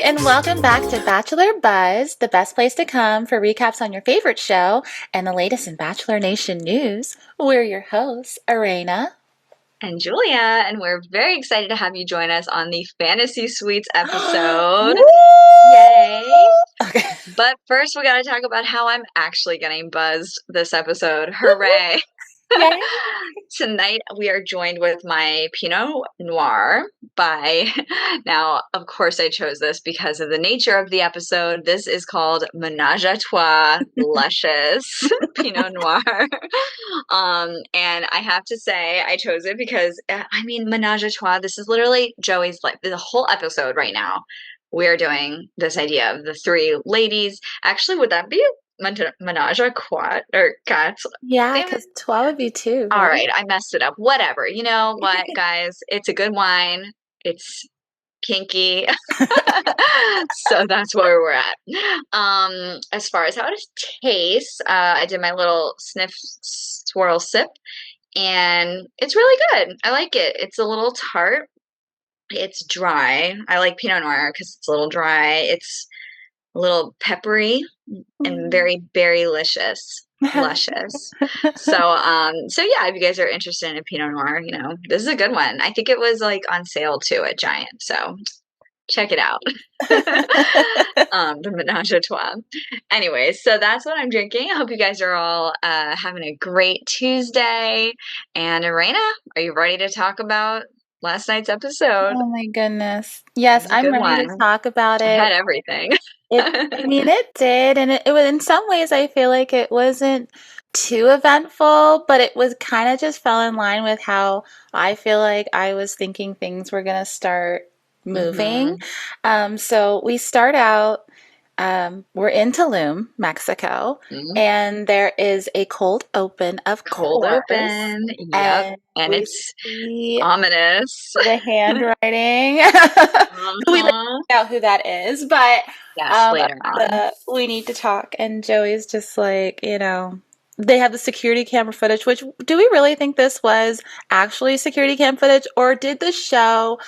and welcome back to Bachelor Buzz, the best place to come for recaps on your favorite show and the latest in Bachelor Nation news. We're your hosts, Arena and Julia, and we're very excited to have you join us on the Fantasy Suites episode. Yay! Okay. But first, we got to talk about how I'm actually getting buzzed this episode. Hooray! Yay. Tonight, we are joined with my Pinot Noir by, now, of course, I chose this because of the nature of the episode. This is called Menage a Trois Luscious Pinot Noir. And I have to say, I chose it because, Menage a Trois, this is literally Joey's life. The whole episode right now, we're doing this idea of the three ladies. Actually, would that be menage a quat or cats? Yeah, because 12 would be two. All right, I messed it up. Whatever. You know what, guys? It's a good wine. It's kinky. So that's where we're at. As far as how it tastes, I did my little sniff, swirl, sip, and it's really good. I like it. It's a little tart. It's dry. I like Pinot Noir because it's a little dry. It's a little peppery and very berry-licious. Luscious. So yeah, if you guys are interested in a Pinot Noir, you know, this is a good one. I think it was like on sale too at Giant, so check it out. The Menage a Trois. Anyways, so that's what I'm drinking. I hope you guys are all having a great Tuesday. And Arena, are you ready to talk about last night's episode? Oh my goodness. Yes, I'm ready to talk about it. It had everything. It did. And it was, in some ways, I feel like it wasn't too eventful, but it was kind of just fell in line with how I feel like I was thinking things were going to start moving. So we start out, we're in Tulum, Mexico, and there is a cold open, of course. Cold open, yep. And it's ominous. The handwriting. We find out who that is, but yes, later on. We need to talk. And Joey's just like, you know, they have the security camera footage, which do we really think this was actually security cam footage, or did the show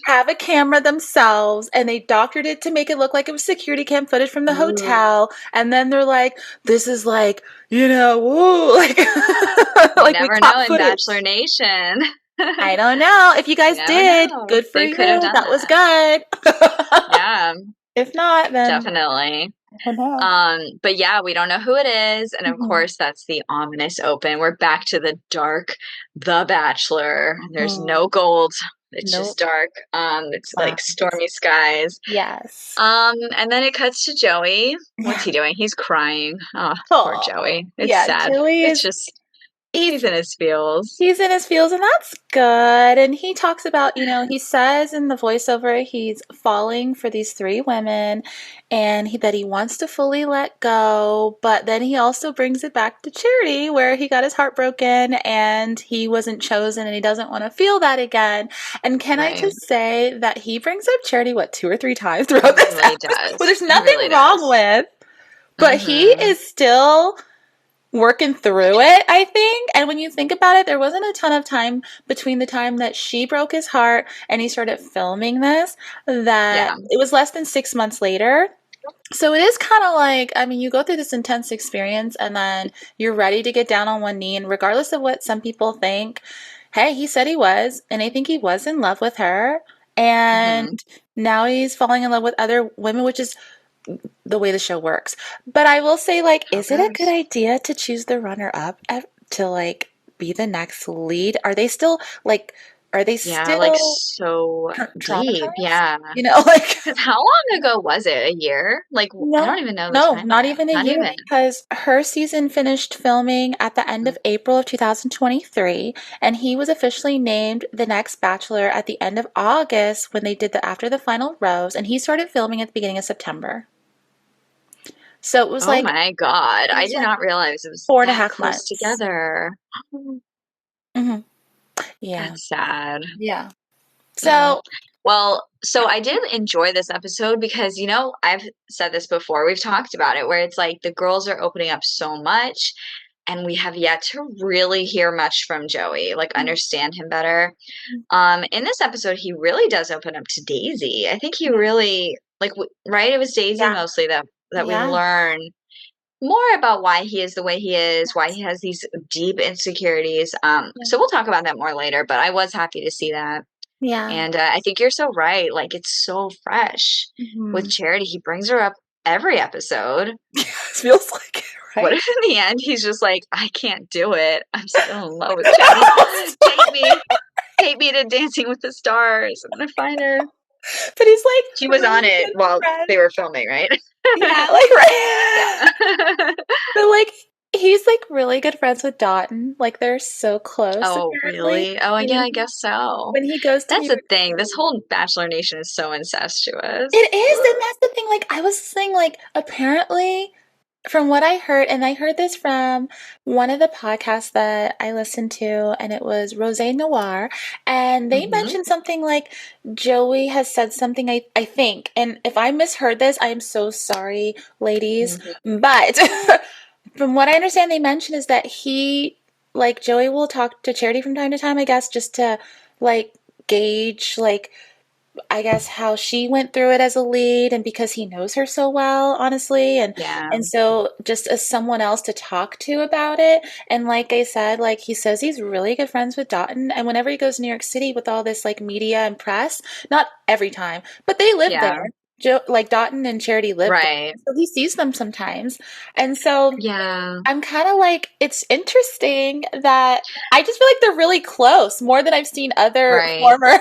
have a camera themselves and they doctored it to make it look like it was security cam footage from the hotel, and then they're like, this is like, you know, woo, like, like never know in Bachelor Nation. I don't know. If you guys did, good for you. That was good. Yeah. If not, then definitely. But yeah, we don't know who it is, and of course that's the ominous open. We're back to the dark The Bachelor. There's no gold. It's just dark. It's like stormy skies. Yes. And then it cuts to Joey. What's he doing? He's crying. Oh, poor Joey. It's sad. Joey it's just he's in his feels. He's in his feels, and that's good. And he talks about, you know, he says in the voiceover he's falling for these three women, and that he wants to fully let go, but then he also brings it back to Charity, where he got his heart broken and he wasn't chosen, and he doesn't want to feel that again. And can I just say that he brings up Charity, 2 or 3 times throughout this episode? Well, there's nothing wrong with, but he is still working through it, I think. And when you think about it, there wasn't a ton of time between the time that she broke his heart and he started filming this, that it was less than 6 months later. So it is kind of like, I mean, you go through this intense experience and then you're ready to get down on one knee, and regardless of what some people think, hey, he said he was, and I think he was in love with her, and now he's falling in love with other women, which is the way the show works. But I will say, like, is it a good idea to choose the runner-up to, like, be the next lead? Are they still, like, still like, so deep? Yeah. You know, like, how long ago was it? A year? Like, I don't even know. No, not even a year, because her season finished filming at the end of April of 2023, and he was officially named the next Bachelor at the end of August when they did after the final rose, and he started filming at the beginning of September. So it was oh my God. I did not realize it was 4.5 months together. Yeah. That's sad. Yeah. So, so I did enjoy this episode because, you know, I've said this before. We've talked about it, where it's like the girls are opening up so much, and we have yet to really hear much from Joey, like understand him better. In this episode, he really does open up to Daisy. I think he really like, right? It was Daisy Yeah. mostly that we Yeah. learn more about why he is the way he is, why he has these deep insecurities. Yeah. So we'll talk about that more later, but I was happy to see that. Yeah. And I think you're so right. Like, it's so fresh with Mhm. Charity. He brings her up every episode. It feels like it, What right? if in the end he's just like, I can't do it. I'm still in love with Chatty. Take me, take me to Dancing with the Stars. I'm gonna find her. But he's She like was on really it good while friends. they were filming, right? Yeah, like right. Yeah. But like he's like really good friends with Dotton. Like they're so close Oh, apparently. really? Oh, yeah, And I guess so. when he goes to New That's the York thing. This City. whole Bachelor Nation is so incestuous. It is, and that's the thing. Like I was saying, like apparently from what I heard, and I heard this from one of the podcasts that I listened to, and it was Rose Noir, and they Hmm. mentioned something like Joey has said something, I think, and if I misheard this, I am so sorry, ladies, Hmm. but from what I understand, they mentioned is that like Joey will talk to Charity from time to time, I guess, just to like gauge, like I guess how she went through it as a lead and because he knows her so well, honestly, Yeah, and so just as someone else to talk to about it. And like I said, like he says he's really good friends with Dotton and whenever he goes to New York City with all this like media and press, not every time, but they live yeah, there. Like Dotton and Charity live right. there. So he sees them sometimes. And so Yeah, I'm kind of like, it's interesting that I just feel like they're really close, more than I've seen other right. former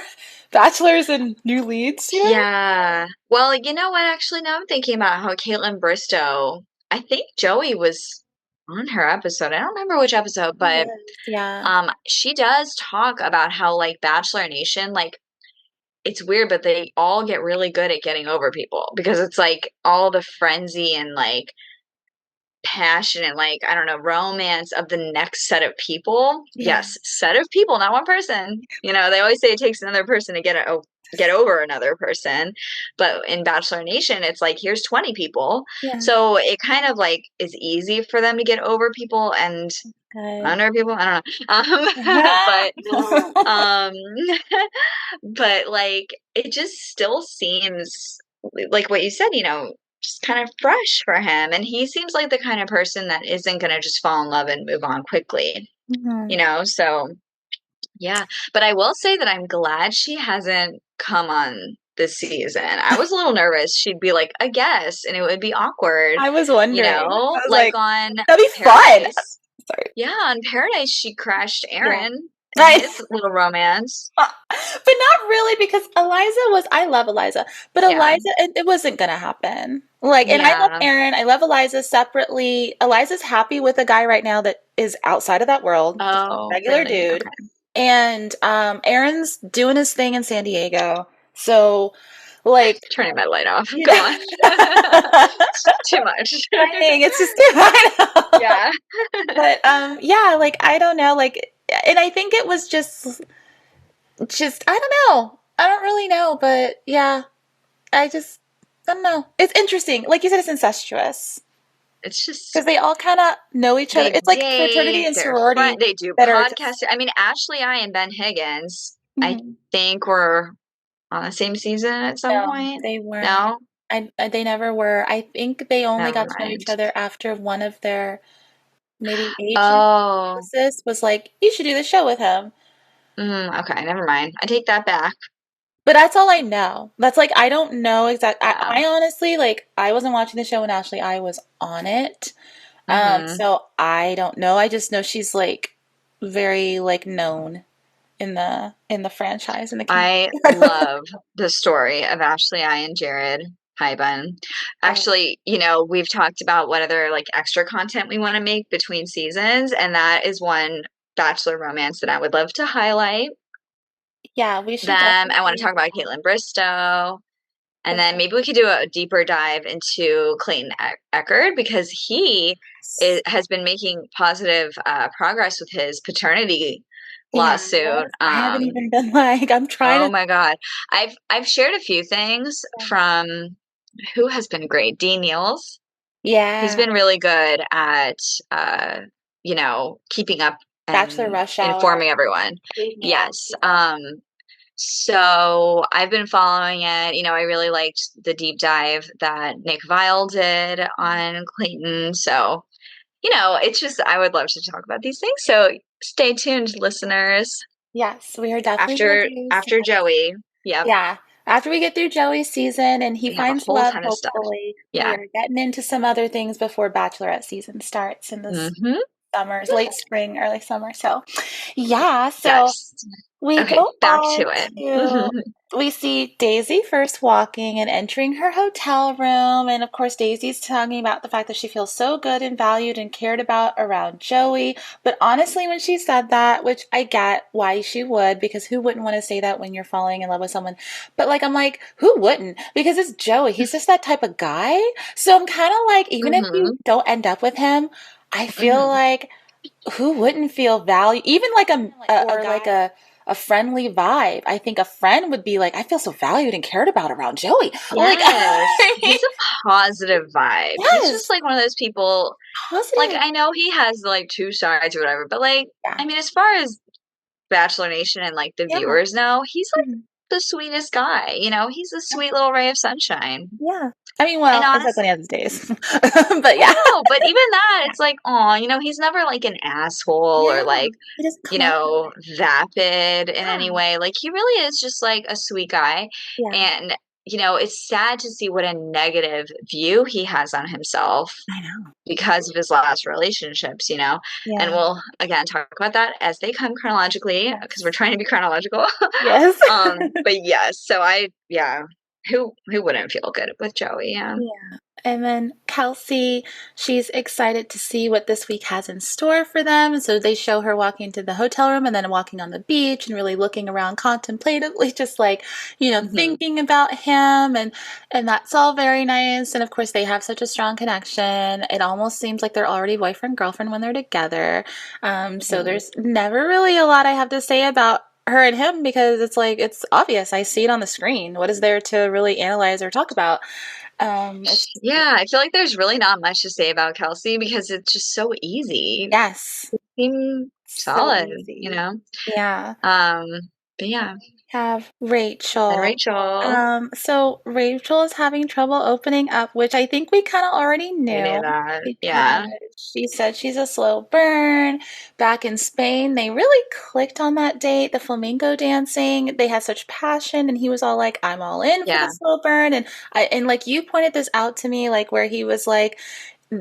bachelors and new leads, you know? Yeah. Well, you know what? Actually, now I'm thinking about how Caitlin Bristow, I think Joey was on her episode. I don't remember which episode, He but is, yeah. she does talk about how like Bachelor Nation, like it's weird, but they all get really good at getting over people because it's like all the frenzy and like passion and like I don't know romance of the next set of people. Yeah. Yes, set of people, not one person. You know, they always say it takes another person to get over another person, but in Bachelor Nation, it's like here's 20 people, Yeah. so it kind of like is easy for them to get over people and Good. under people. I don't know, um, but like it just still seems like what you said, you know, just kind of fresh for him. And he seems like the kind of person that isn't going to just fall in love and move on quickly, you Mhm. know? So, yeah. But I will say that I'm glad she hasn't come on this season. I was a little nervous. She'd be like a guest and it would be awkward, I was you wondering. I know, was like like, on that'd be fun. Paradise. Sorry. Yeah, on Paradise, she crashed Yeah. Aaron and I his little romance. but not really because I love Eliza, but Yeah. Eliza, it wasn't gonna happen. Like, and I love Yeah. Aaron, I love Eliza separately. Eliza's happy with a guy right now that is outside of that world, just a Oh, regular really? dude. Okay. And Aaron's doing his thing in San Diego. So, like, Turning my light off. you Go know, on. Too much. dang, it's just I know. Yeah. But yeah, like I don't know, like and I think it was just I don't know. I don't really know, but yeah, I don't know. It's interesting. Like you said, it's incestuous It's just because they all kind of know each other. they It's like fraternity date, and they're sorority friend, they do that are podcasts. just I mean, Ashley I and Ben Higgins, I mhm. think were on the same season at some No, point. they weren't. No? They never were. I think they only Never got to know each mind. other after one of their maybe agent Oh. publicists was like, "You should do the show with him." Okay, never mind. I take that back. But that's all I know. That's like I don't know exact. Yeah. I honestly like I wasn't watching the show when Ashley I was on it. Hmm. So I don't know. I just know she's like very like known in the franchise in the community. I love the story of Ashley I and Jared Hyben. Oh Actually, you know, we've talked about what other like extra content we want to make between seasons, and that is one Bachelor romance that I would love to highlight. yeah, we should Then I want to definitely. talk about Caitlin Bristow, and then Okay. maybe we could do a deeper dive into Clayton Eckerd because has been making positive progress with his paternity Yeah, lawsuit. I haven't even been like I'm trying Oh to. my God. I've shared a few things from who has been great. Dean Niels. He's Yeah, been really good at uh, you know, keeping up Bachelor and Rush Hour. informing everyone. Dave Neal. Yes. Yeah. So I've been following it. I really liked the deep dive that Nick Vile did on Clayton. So, it's just, I would love to talk about these things. So stay tuned, listeners. Yes, we are definitely going to After do some after other. Joey. Yep. Yeah. After we get through Joey's season and he We have a finds whole love, ton of stuff. hopefully, we Yeah. are getting into some other things before Bachelorette season starts in this Mm-hmm. summer's late spring, early summer. So, yeah. So Yes. we Okay, go back on to it. to, we see Daisy first walking and entering her hotel room. And of course, Daisy's talking about the fact that she feels so good and valued and cared about around Joey. But honestly, when she said that, which I get why she would, because who wouldn't want to say that when you're falling in love with someone? But like, I'm like, who wouldn't? Because it's Joey. He's just that type of guy. So I'm kind of like, even if you Hmm. don't end up with him, I feel Hmm. like who wouldn't feel value, even like or like a friendly vibe. I think a friend would be like, I feel so valued and cared about around Joey. Like, Yes. He's a positive vibe. He's just yes, like one of those people, like, positive. I know he has like two sides or whatever, but like, Yeah, I mean, as far as Bachelor Nation and like the yeah, viewers know, he's like mhm, the sweetest guy. He's a yeah, sweet little ray of sunshine. yeah. I mean, And well, except when honestly, he has his days, but well, yeah, no, but even that, it's like, oh, he's never like an asshole or yeah. like, He doesn't come off that way. vapid in any Yeah, way. Like he really is just like a sweet guy. yeah. And, it's sad to see what a negative view he has on himself I know. because of his last relationships. And Yeah. we'll again talk about that as they come chronologically because we're Yes. trying to be chronological. Yes. But yes, so yeah, who wouldn't feel good with Joey? Yeah. Yeah. And then Kelsey, she's excited to see what this week has in store for them. So they show her walking to the hotel room and then walking on the beach and really looking around contemplatively, just like, Hmm. thinking about him and that's all very nice. And of course they have such a strong connection. It almost seems like they're already boyfriend girlfriend when they're together. So Hmm. there's never really a lot I have to say about her and him because it's like it's obvious. I see it on the screen. What is there to really analyze or talk about? It's just Yeah, I feel like there's really not much to say about Kelsey because it's just so easy. yes, Seem so solid, you easy. know? Yeah. Um, but yeah, Have then Rachel. Rachel, So Rachel is having trouble opening up, which I think we kind of already we knew knew that. because Yeah, she said she's a slow burn. Back in Spain, they really clicked on that date, the flamenco dancing. They had such passion, and he was all like, "I'm all in for the yeah, slow burn." And like you pointed this out to me, like where he was like,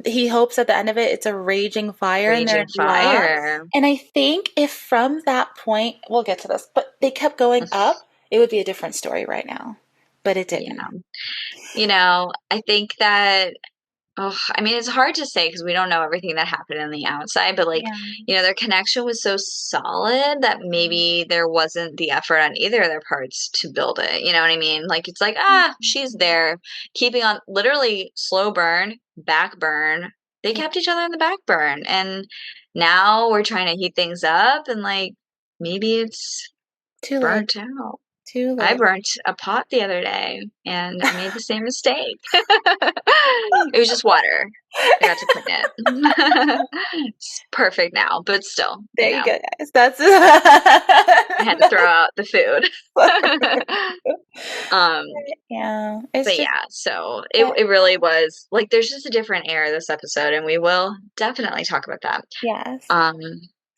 he hopes at the end of it, it's a raging fire and they're raging in love. fire. And I think if from that point, we'll get to this, but they kept going up, it would be a different story right now. But it Yeah, didn't. I think that oh, I mean, it's hard to say because we don't know everything that happened on the outside, but like, Yeah. their connection was so solid that maybe there wasn't the effort on either of their parts to build it. You know what I mean? Like, it's like, she's there, keeping on literally slow burn, back burn. They Yeah. kept each other on the back burn. And now we're trying to heat things up and like, maybe it's Too late. burnt out. Too I late. burnt a pot the other day and I made the same mistake. It was just water. I got to clean it. It's perfect now, but still, There you go, guys. That's I had to throw out the food. Um, yeah. It's but just yeah, so that it really was like there's just a different air this episode, and we will definitely talk about that. yes. Um,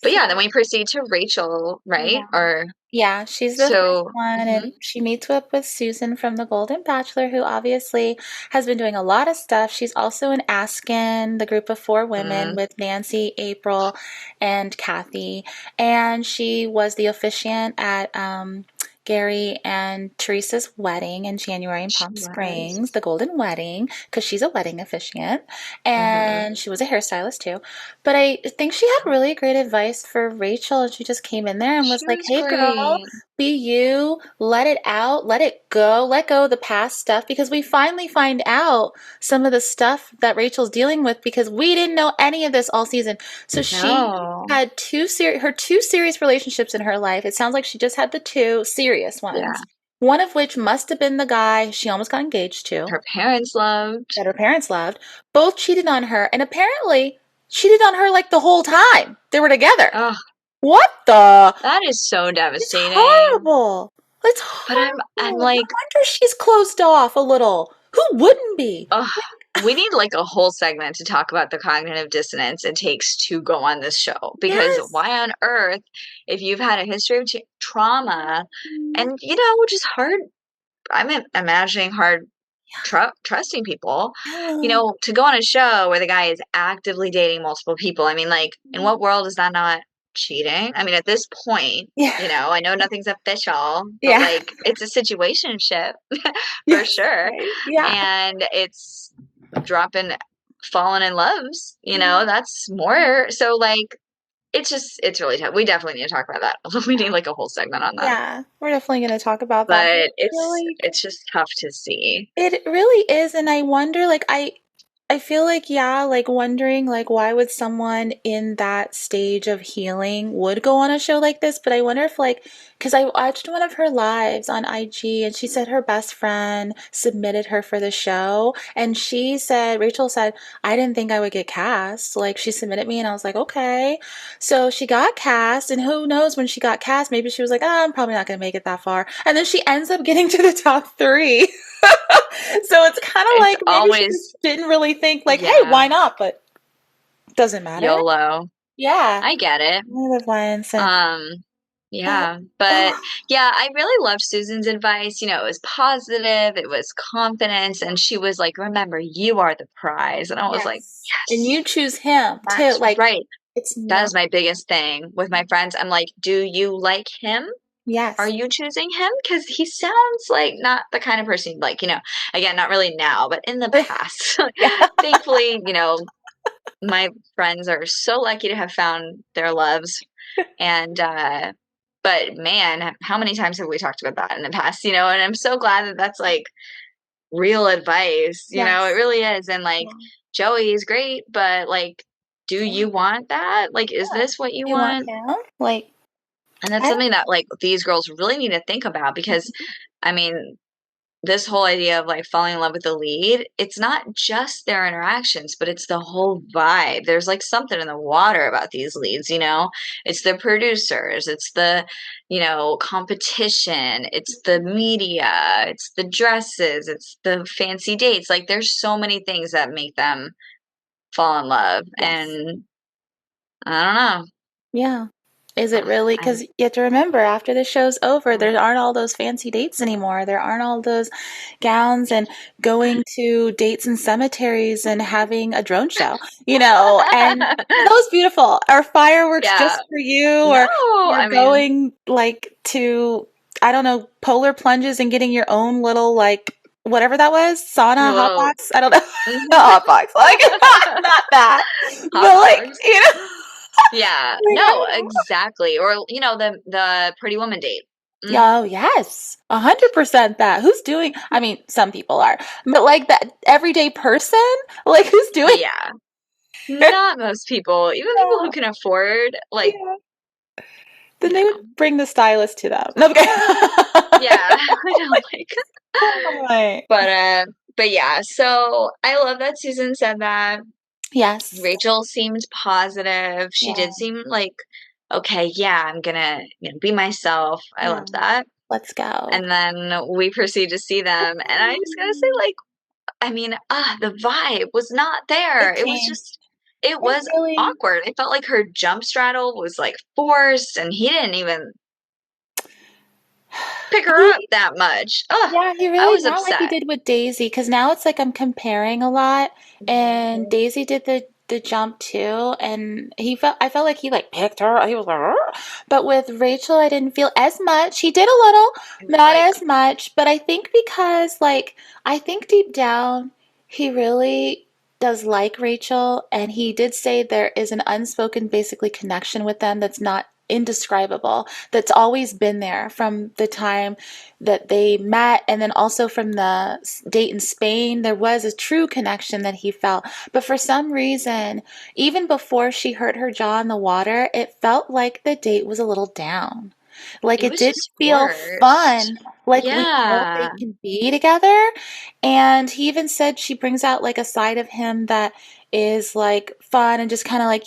but So yeah, then we proceed to Rachel, right? yeah. Or Yeah, she's the first so, one, mhm, and she meets up with Susan from The Golden Bachelor, who obviously has been doing a lot of stuff. She's also in Askin, the group of four women mhm, with Nancy, April, and Kathy. And she was the officiant at Gary and Teresa's wedding in January in she Palm was. Springs, the Golden Wedding, because she's a wedding officiant. Mhm. And she was a hairstylist too. But I think she had really great advice for Rachel, and she just came in there and was She like, was "Hey, girl, great. be you, let it out, let go of the past stuff." Because we finally find out some of the stuff that Rachel's dealing with because we didn't know any of this all season. So she No. had her two serious relationships in her life. It sounds like she just had the two serious Yeah. ones. One of which must have been the guy she almost got engaged to, Her parents loved. that her parents loved. Both cheated on her, and apparently cheated on her like the whole time they were together. Oh, What the? that is so It's devastating. horrible. It's But I'm horrible. No like, wonder she's closed off a little. Who wouldn't be? ugh, we need like a whole segment to talk about the cognitive dissonance it takes to go on this show. Because Yes. why on earth, if you've had a history of trauma Mhm. and, just hard, imagining hard trusting people, Yeah. to go on a show where the guy is actively dating multiple people. I mean, like, in what world is that not cheating? I mean, at this point, Yeah. I know nothing's official, but Yeah. like, it's a situationship for Yes. sure. Right. Yeah. And it's dropping fallen in loves, Yeah. that's more. So, like, it's really tough. We definitely need to talk about that. We need like a whole segment on that. Yeah. We're definitely going to talk about that. But But it's really, it's just tough to see. it really is, and I wonder, like, I feel like, yeah, like wondering, like, why would someone in that stage of healing would go on a show like this? But I wonder if, like, because I watched one of her lives on IG, and she said her best friend submitted her for the show, and she said, Rachel said, I didn't think I would get cast. Like, she submitted me, and I was like, okay. So she got cast, and who knows when she got cast? Maybe she was like, oh, I'm probably not going to make it that far, and then she ends up getting to the top three. So it's kind of It's like maybe she just always, didn't really think like, hey, yeah, why not? But doesn't matter. YOLO. Yeah. I get it. I live once and Um, but yeah, but oh, yeah, I really loved Susan's advice. It was positive, it was confidence, and she was like, "Remember, you are the prize." And I was like, yes. And "Yes, you choose him too. that's Like right." it's That not is my biggest thing with my friends. I'm like, "Do you like him? Are yes. you choosing him? Because he sounds like not the kind of person you'd like." Again, not really now, but in the past. Yeah. Thankfully, my friends are so lucky to have found their loves. And, but man, how many times have we talked about that in the past, and I'm so glad that that's like real advice, it Yes. really is. And like, Yeah. Joey is great, but like, do Yeah. you want that? Like, is Yeah. this what you You want want? him? Like And that's I don't something that like these girls really need to think about because I mean, this whole idea of like falling in love with the lead, it's not just their interactions, but it's the whole vibe. There's like something in the water about these leads. It's the producers, it's the, competition, it's the media, it's the dresses, it's the fancy dates. Like there's so many things that make them fall in love. yes. And I don't know. Yeah. Is it Ugh, really? I Because you have to remember, after the show's over, mm. there aren't all those fancy dates anymore. There aren't all those gowns and going to dates and cemeteries and having a drone show, and that was beautiful. Or fireworks Yeah. just for you, No, or I mean, going like to, I don't know, polar plunges and getting your own little like whatever that was, sauna hot whoa. box. I don't know, Mhm. not hot box, like not that, Hot but like dogs. Yeah. like I No, don't know. exactly. Or, the Pretty Woman date. Mm, Oh, yes. 100% that. Who's doing, I mean, some people are, but like that everyday person, like who's doing yeah. Not most people, even people who that? can afford, like, Yeah. Then they would no. bring the stylist to them. No, okay. Yeah. I know, like, Right. but yeah, so I love that Susan said that. Yes. Rachel seemed positive. She Yeah. did seem like, okay, yeah, I'm gonna, be myself. I Yeah. love that. Let's go. And then we proceed to see them, and I just gotta say, like, I mean, the vibe was not there. It It was changed. just it It was really, awkward. I felt like her jump straddle was, like, forced, and he didn't even pick her up he that much. Ugh, Yeah, he I really was not like he upset. did with Daisy, because now it's like I'm comparing a lot, and Mhm. Daisy did the jump too, and I felt like he like picked her. He was like, "Arr." But with Rachel, I didn't feel as much. He did a little, It was not like, as much, but I think because like I think deep down he really does like Rachel, and he did say there is an unspoken basically connection with them that's not indescribable, that's always been there from the time that they met, and then also from the date in Spain. There was a true connection that he felt. But for some reason, even before she hurt her jaw in the water, it felt like the date was a little down. Like it it was didn't just feel forced. fun, like we know they Yeah. can be together. And he even said she brings out like a side of him that is like fun and just kind of like,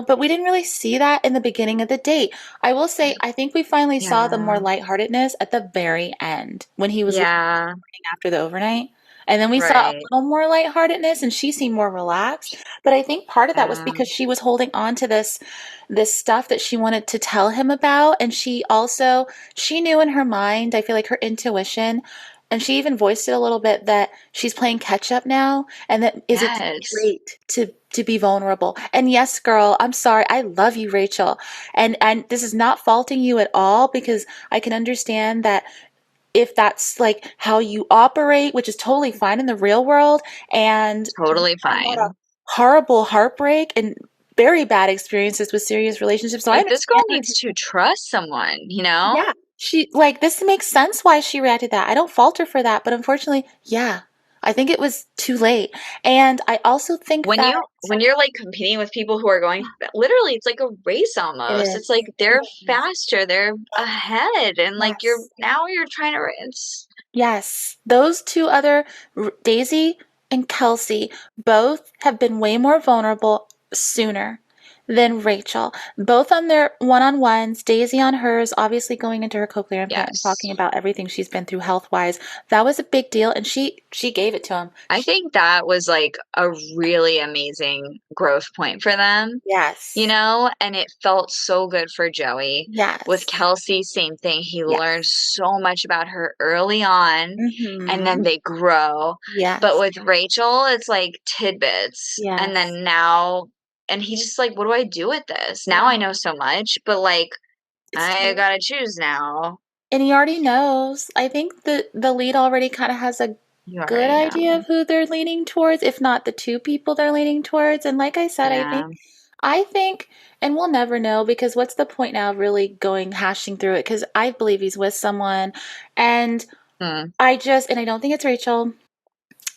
but we didn't really see that in the beginning of the date. I will say, I think we finally saw the more Yeah. lightheartedness at the very end when he was leaving Yeah. after the overnight. And then we saw a Right. little more lightheartedness and she seemed more relaxed. But I think part of that was Yeah. because she was holding on to this stuff that she wanted to tell him about. And she knew in her mind, I feel like her intuition, and she even voiced it a little bit that she's playing catch up now and that is it too Yes. late to be vulnerable. And yes, girl, I'm sorry. I love you, Rachel. And this is not faulting you at all because I can understand that if that's like how you operate, which is totally fine in the real world, and you Totally have had a fine. horrible heartbreak and very bad experiences with serious relationships. So I Like, this girl understand needs to trust someone, you know? yeah. She like this makes sense why she reacted that. I don't fault her for that, but unfortunately, yeah. I think it was too late. And I also think When that you're, like, competing with people who are going literally, it's like a race it almost. It's like is. they're It is. faster, they're ahead, and, like, Yes. you're trying to it's Yes, those two other, Daisy and Kelsey, both have been way more vulnerable sooner than Rachel. Both on their one-on-ones, Daisy on hers, obviously going into her cochlear implant and yes. talking about everything she's been through health-wise. That was a big deal, and she gave it to him. I think that was, like, a really amazing growth point for them, you Yes, know, and it felt so good for Joey. With yes, Kelsey, same thing, he learned yes. so much about her early on, and then Mm-hmm. they grow. But Yes, with Rachel, it's, like, tidbits, and yes. then now and he's just like, "What do I do with this? Now I Yeah, know so much, but, like, it's too I late. gotta choose now." And he already knows. I think the lead already kind of has a You good already idea know. of who they're leaning towards, if not the two people they're leaning towards. And like I said, Yeah. I think, and we'll never know because what's the point now of really going hashing through it? Because I believe he's with someone, and Mm. and I don't think it's Rachel.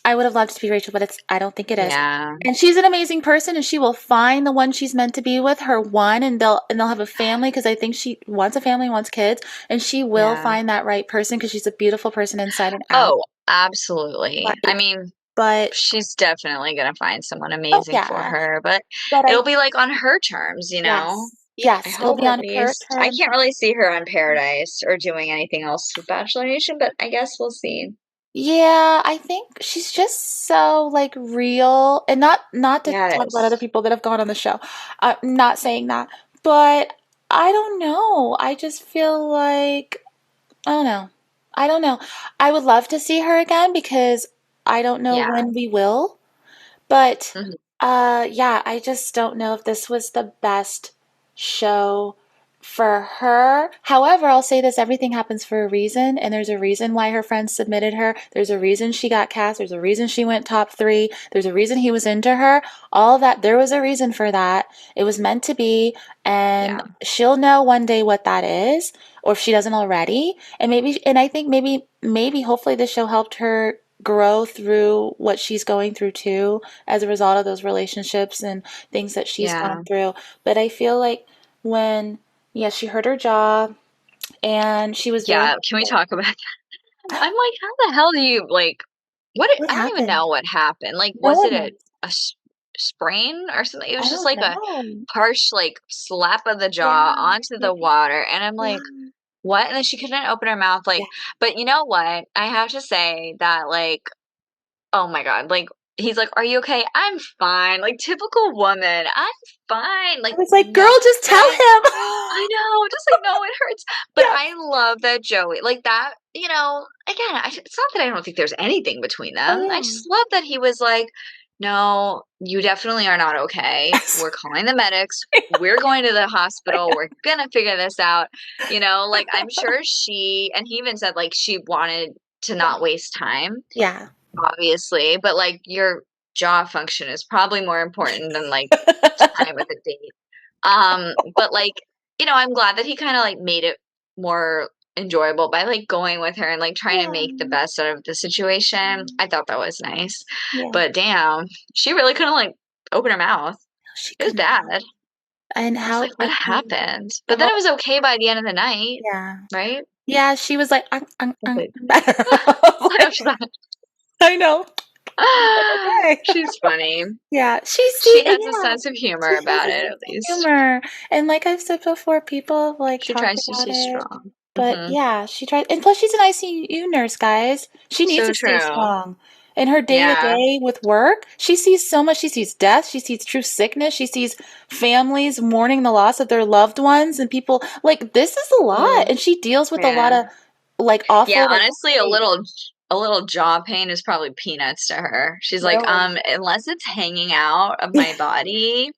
I would have loved to be Rachel, but I don't think it is. Yeah. And she's an amazing person and she will find the one she's meant to be with, her one, and they'll have a family because I think she wants a family, wants kids, and she will Yeah. find that right person because she's a beautiful person inside and out. Oh, absolutely. I Like, mean, but she's definitely gonna find someone oh amazing for yeah, her, but but it'll be, like, on her terms, you know? yes, I yes, it'll hope be at on her least. I terms. can't really see her on Paradise or doing anything else with Bachelor Nation, but I guess we'll see. Yeah, I think she's just so like real and not to talk about other Yes. people that have gone on the show. I'm not saying that, but I don't know. I just feel like I don't know. I don't know. I would love to see her again because I don't know Yeah. when we will. But Mhm. yeah, I just don't know if this was the best show for her. However, I'll say this, everything happens for a reason, and there's a reason why her friends submitted her. There's a reason she got cast. There's a reason she went top 3. There's a reason he was into her. All of that, there was a reason for that. It was meant to be, and Yeah. she'll know one day what that is, or if she doesn't already. And I think maybe hopefully this show helped her grow through what she's going through too as a result of those relationships and things that she's gone Yeah. through. But I feel like when, yeah, she hurt her jaw and she was very Yeah, can we talk about I'm like, how the hell do you like what I don't even happened? know what happened. Like, No was it one knows. a sprain or something? It was I just don't like a know. harsh, like, slap of the jaw Yeah, onto yeah, the water. And I'm yeah, like, what? And then she couldn't open her mouth. yeah. Like, but you know what? I have to say that, like, oh my God, like, he's like, "Are you okay?" "I'm fine." Like, typical woman, "I'm fine." I Like, was like, girl, no. just But tell I him. know, just like, "No, it hurts." But Yes. I love that Joey like, that again, it's not that I don't think there's anything between Oh them. I yeah. just love that he was like, "No, you definitely are not okay. We're calling the medics. We're going to the hospital. We're gonna figure this out." Like, I'm sure and he even said, like, she wanted to Yeah. not waste time. Yeah. Obviously, but, like, your jaw function is probably more important than, like, time with a date. But, like, I'm glad that he kinda, like, made it more enjoyable by, like, going with her and, like, trying to make the Yeah. best out of the situation. I thought that was nice. Yeah. But damn, she really couldn't, like, open her mouth. She It was could bad. not. And I was how like, "What like happened?" But then how it was okay by the end of the night, yeah. right? Yeah, she was like, I was like, better. like, Like, after that I know. Okay. She's funny. Yeah, she see She and has a yeah, sense of humor she has about a it, at sense of least. humor, and like I've said before, people have, like, She talked tries to about stay it, strong. but Hmm. yeah, she tried and plus she's an ICU nurse, guys. She needs So to stay true. strong. In her Yeah. day-to-day with work, she sees so much. She sees death, she sees true sickness, she sees families mourning the loss of their loved ones and people like, this is a lot, Mm, and she deals with a lot yeah. of, like, Yeah, awful, like, honestly, a little jaw pain is probably peanuts to her. She's like, really. unless it's hanging out of my body,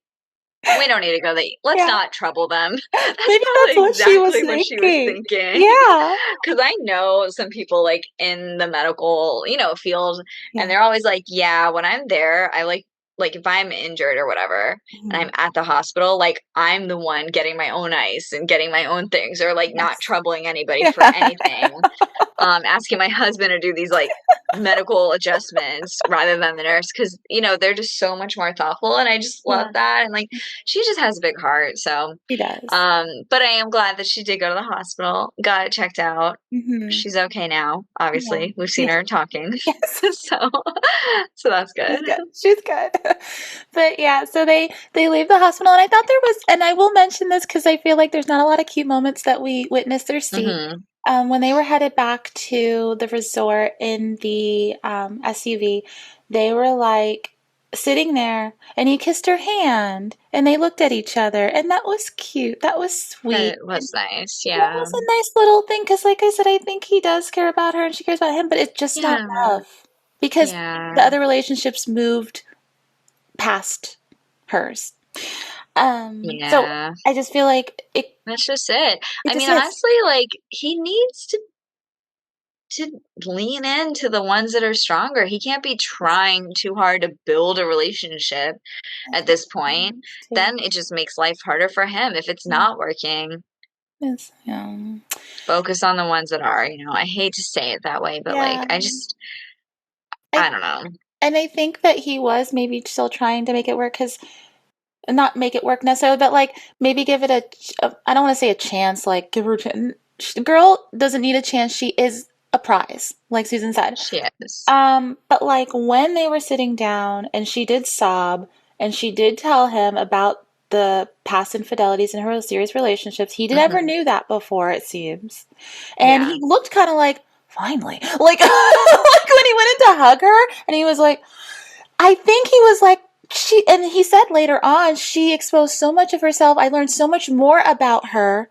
we don't need to go there. Let's Yeah, not trouble them. That's maybe that's probably what she was exactly what she was thinking. thinking. Yeah, Because I know some people like in the medical, field, and yeah. they're always like, yeah, when I'm there, I like if I'm injured or whatever, and I'm Mhm. at the hospital, like I'm the one getting my own ice and getting my own things, or like not Yes. troubling anybody for Yeah. anything. Asking my husband to do these like medical adjustments rather than the nurse because they're just so much more thoughtful, and I just love Yeah, that. And like she just has a big heart. So she does. but I am glad that she did go to the hospital, got it checked out. Mhm. She's okay now. Yeah. Obviously we've seen Yeah. her talking. Yes. so so that's She's good. good. She's good. But yeah, so they leave the hospital, and I thought there was, and I will mention this because I feel like there's not a lot of cute moments that we witnessed or see. Hmm. When they were headed back to the resort in the SUV, they were like sitting there, and he kissed her hand, and they looked at each other, and that was cute. That was sweet. That And was nice. that Yeah. was a nice little thing because, like I said, I think he does care about her and she cares about him, but it's just not Yeah. enough because the Yeah. other relationships moved past hers. So Yeah. I just feel like That's just it. it I just mean, is. honestly, like he needs to lean into the ones that are stronger. He can't be trying too hard to build a relationship I at think this he point. needs to. Then it just makes life harder for him if it's Yeah. not working. It's, Focus on the ones that are. I hate to say it that way, but like yeah. I I don't know. and I think that he was maybe still trying to make it work because not make it work necessarily, but like maybe give it I don't want to say a chance, like give her the girl doesn't need a chance. She is a prize, like Susan said. She is. But like when they were sitting down and she did sob and she did tell him about the past infidelities in her serious relationships, he never Hmm. knew that before, it seems. And Yeah. he looked kind of like, finally, like, like when he went in to hug her and he was like, I think he was like, and he said later on, she exposed so much of herself. I learned so much more about her,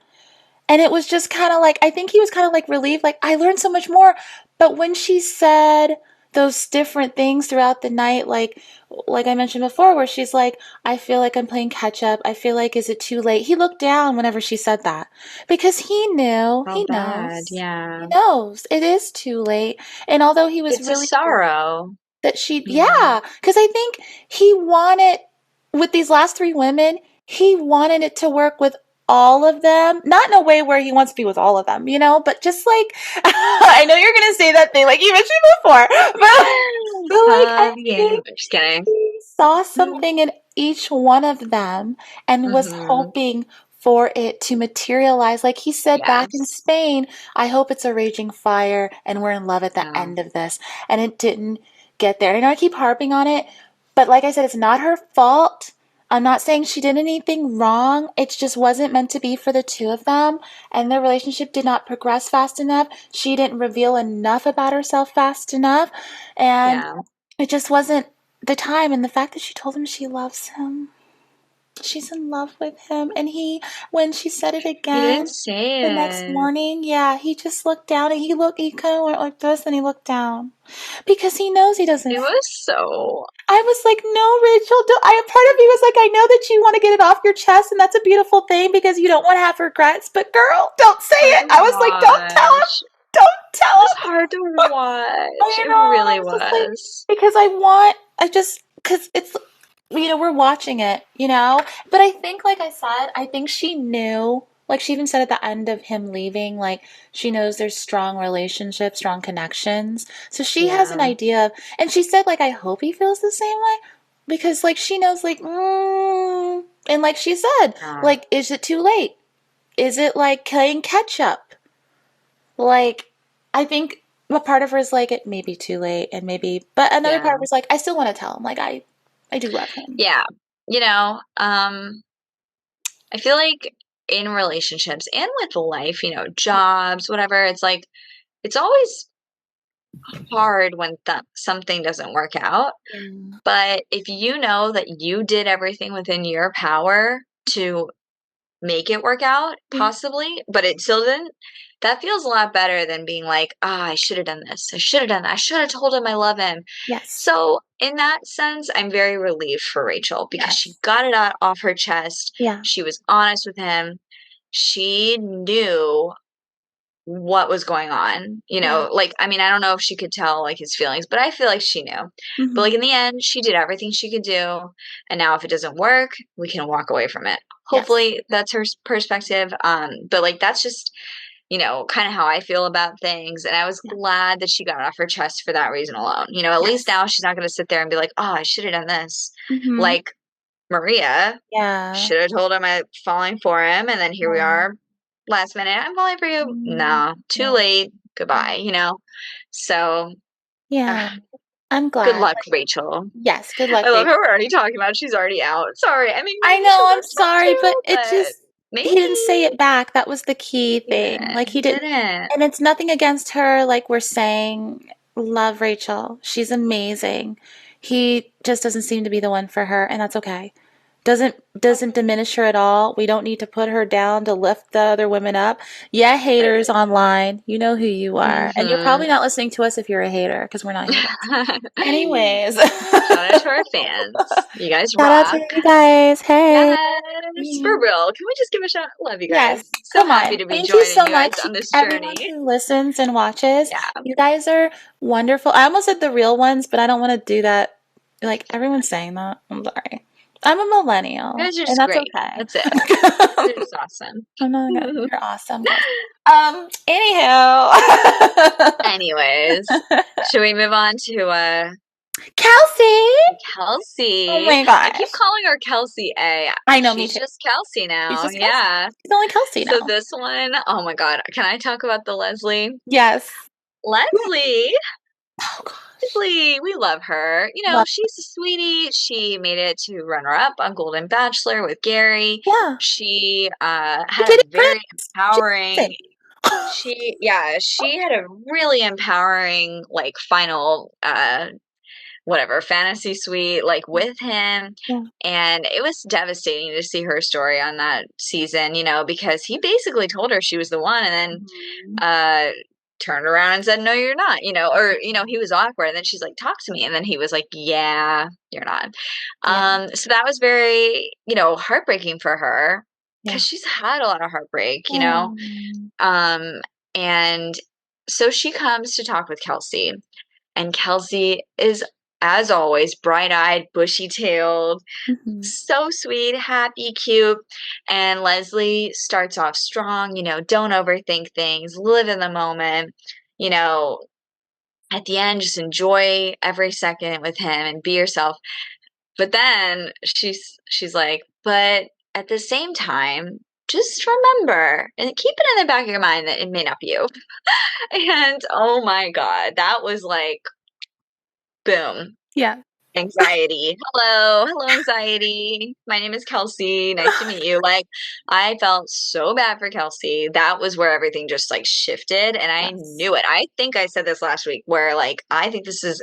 and it was just kind of like, I think he was kind of like relieved, like, I learned so much more. But when she said those different things throughout the night, like I mentioned before, where she's like, I feel like I'm playing catch up. I feel like, is it too late? He looked down whenever she said that because Felt he bad. knows. He Yeah. knows it is too late. And although he was It's a really relieved sorrow. that she, Yeah. yeah, because I think he wanted, with these last three women, he wanted it to work with all of them. Not in a way where he wants to be with all of them, but just like, I know you're going to say that thing like you mentioned before, but like, I Yeah. think Just kidding. he saw something in each one of them and was Hmm. hoping for it to materialize. Like he said back in Yes. Spain, I hope it's a raging fire and we're in love at the Yeah. end of this. And it didn't get there. I know I keep harping on it, but like I said, it's not her fault. I'm not saying she did anything wrong. It just wasn't meant to be for the two of them. And their relationship did not progress fast enough. She didn't reveal enough about herself fast enough. And Yeah. it just wasn't the time. And the fact that she told him she loves him, she's in love with him. And when she said it He didn't again the next say it. morning, yeah, he just looked down and he kind of went like this and he looked down because he knows he doesn't. It was so I was like, no, Rachel. Don't. Part of me was like, I know that you want to get it off your chest, and that's a beautiful thing because you don't want to have regrets. But girl, don't say hard it. to I was like, don't tell him. watch. Don't It was tell him. hard to watch. I It know. And I really was just like, was. because because it's, we're watching it, But I think, like I said, I think she knew, like she even said at the end of him leaving, like she knows there's strong relationships, strong connections. So she has an Yeah. idea of, and she said, like, I hope he feels the same way because, like, she knows, like, and like she said, Yeah. like, is it too late? Is it like playing catch up? Like, I think. a part of her is like, it may be too late, and maybe, but another part Yeah. of her is like, I still want to tell him. Like, I do love him. Yeah. You know, I feel like in relationships and with life, jobs, whatever, it's like it's always hard when something doesn't work out. Yeah. But if you know that you did everything within your power to make it work out, Yeah. possibly, but it still didn't, that feels a lot better than being like, ah, I should have done this. I should have done that. I should have told him I love him. Yes. So, in that sense, I'm very relieved for Rachel because she Yes. got it out off her chest. Yeah. She was honest with him. She knew what was going on, Yeah. like, I mean, I don't know if she could tell, like, his feelings, but I feel like she knew. But, like, Hmm. in the end, she did everything she could do, and now if it doesn't work, we can walk away from it. Yes. Hopefully, that's her perspective, but, like, that's just, kinda how I feel about things, and I was Yeah. glad that she got it off her chest for that reason alone, at least Yes. now she's not gonna sit there and be like, "Oh, I should have done this." Hmm. Like Maria Yeah. should have told him I'm falling for him, and then here we Yeah. are, last minute, "I'm falling for you." Mm, No, too yeah. late. Yeah. Goodbye. So, Yeah. I'm good glad. luck, Like, Rachel. yes. Good luck, I love Rachel. how we're already talking about she's already out. Sorry, I mean, I maybe know, she'll I'm respond sorry, but too, it but just, he didn't say maybe it back. That was the key he thing. didn't. Like, he He didn't, didn't. and it's nothing against her. Like, we're saying, love Rachel. She's amazing. He just doesn't seem to be the one for her, and that's okay. Doesn't diminish her at all. We don't need to put her down to lift the other women up. Yeah, haters Right. online, you know who you are. And you're probably Mhm. not listening to us if you're a hater, because we're not haters. Anyways. Shout out to our fans. You guys Shout out to rock. you guys. Hey. Yes, for Mm. real. Can we just give a shout? Love you guys. Yes, So come happy on. to be Thank you joining so you guys much, on this everyone journey. who listens and watches. Yeah. You guys are wonderful. I almost said the real ones, but I don't want to do that. Like, everyone's saying that. I'm sorry. I'm a You millennial, guys are and just that's great. okay. That's it. You guys are just awesome. I'm not gonna. You're awesome, guys. Anyhow. Anyways, should we move on to Kelsey! Oh Kelsey? my I keep gosh. calling her Kelsey A. I know, me She's too. just Kelsey She's now. just Kelsey. Yeah. She's only Kelsey So now. this one, oh my God. Can I talk about the Leslie? Yes. Leslie. Oh gosh. Leslie, we love her. Love. She's a sweetie. She made it to runner up on Golden Bachelor with Gary. Yeah. She She had did a it, very Prince. She's empowering amazing. she had a really empowering, like, final whatever fantasy suite, like, with him, Yeah. and it was devastating to see her story on that season, because he basically told her she was the one, and then Mhm. uh turned around and said, no, you're not, or he was awkward, and then she's like, talk to me, and then he was like, yeah, you're not. Yeah. So that was very, heartbreaking for her because Yeah. she's had a lot of heartbreak. Um, um and so she comes to talk with Kelsey, and Kelsey is, as always, bright-eyed, bushy-tailed, mhm. so sweet, happy, cute. And Leslie starts off strong, don't overthink things, live in the moment, you know, at the end, just enjoy every second with him and be yourself. But then she's like, but at the same time, just remember and keep it in the back of your mind that it may not be you. And oh my God, that was like, boom. Yeah. Anxiety. Hello, hello, anxiety. My name is Kelsey. Nice to meet you. Like, I felt so bad for Kelsey. That was where everything just like shifted, and I Yes. knew it. I think I said this last week, where like I think this is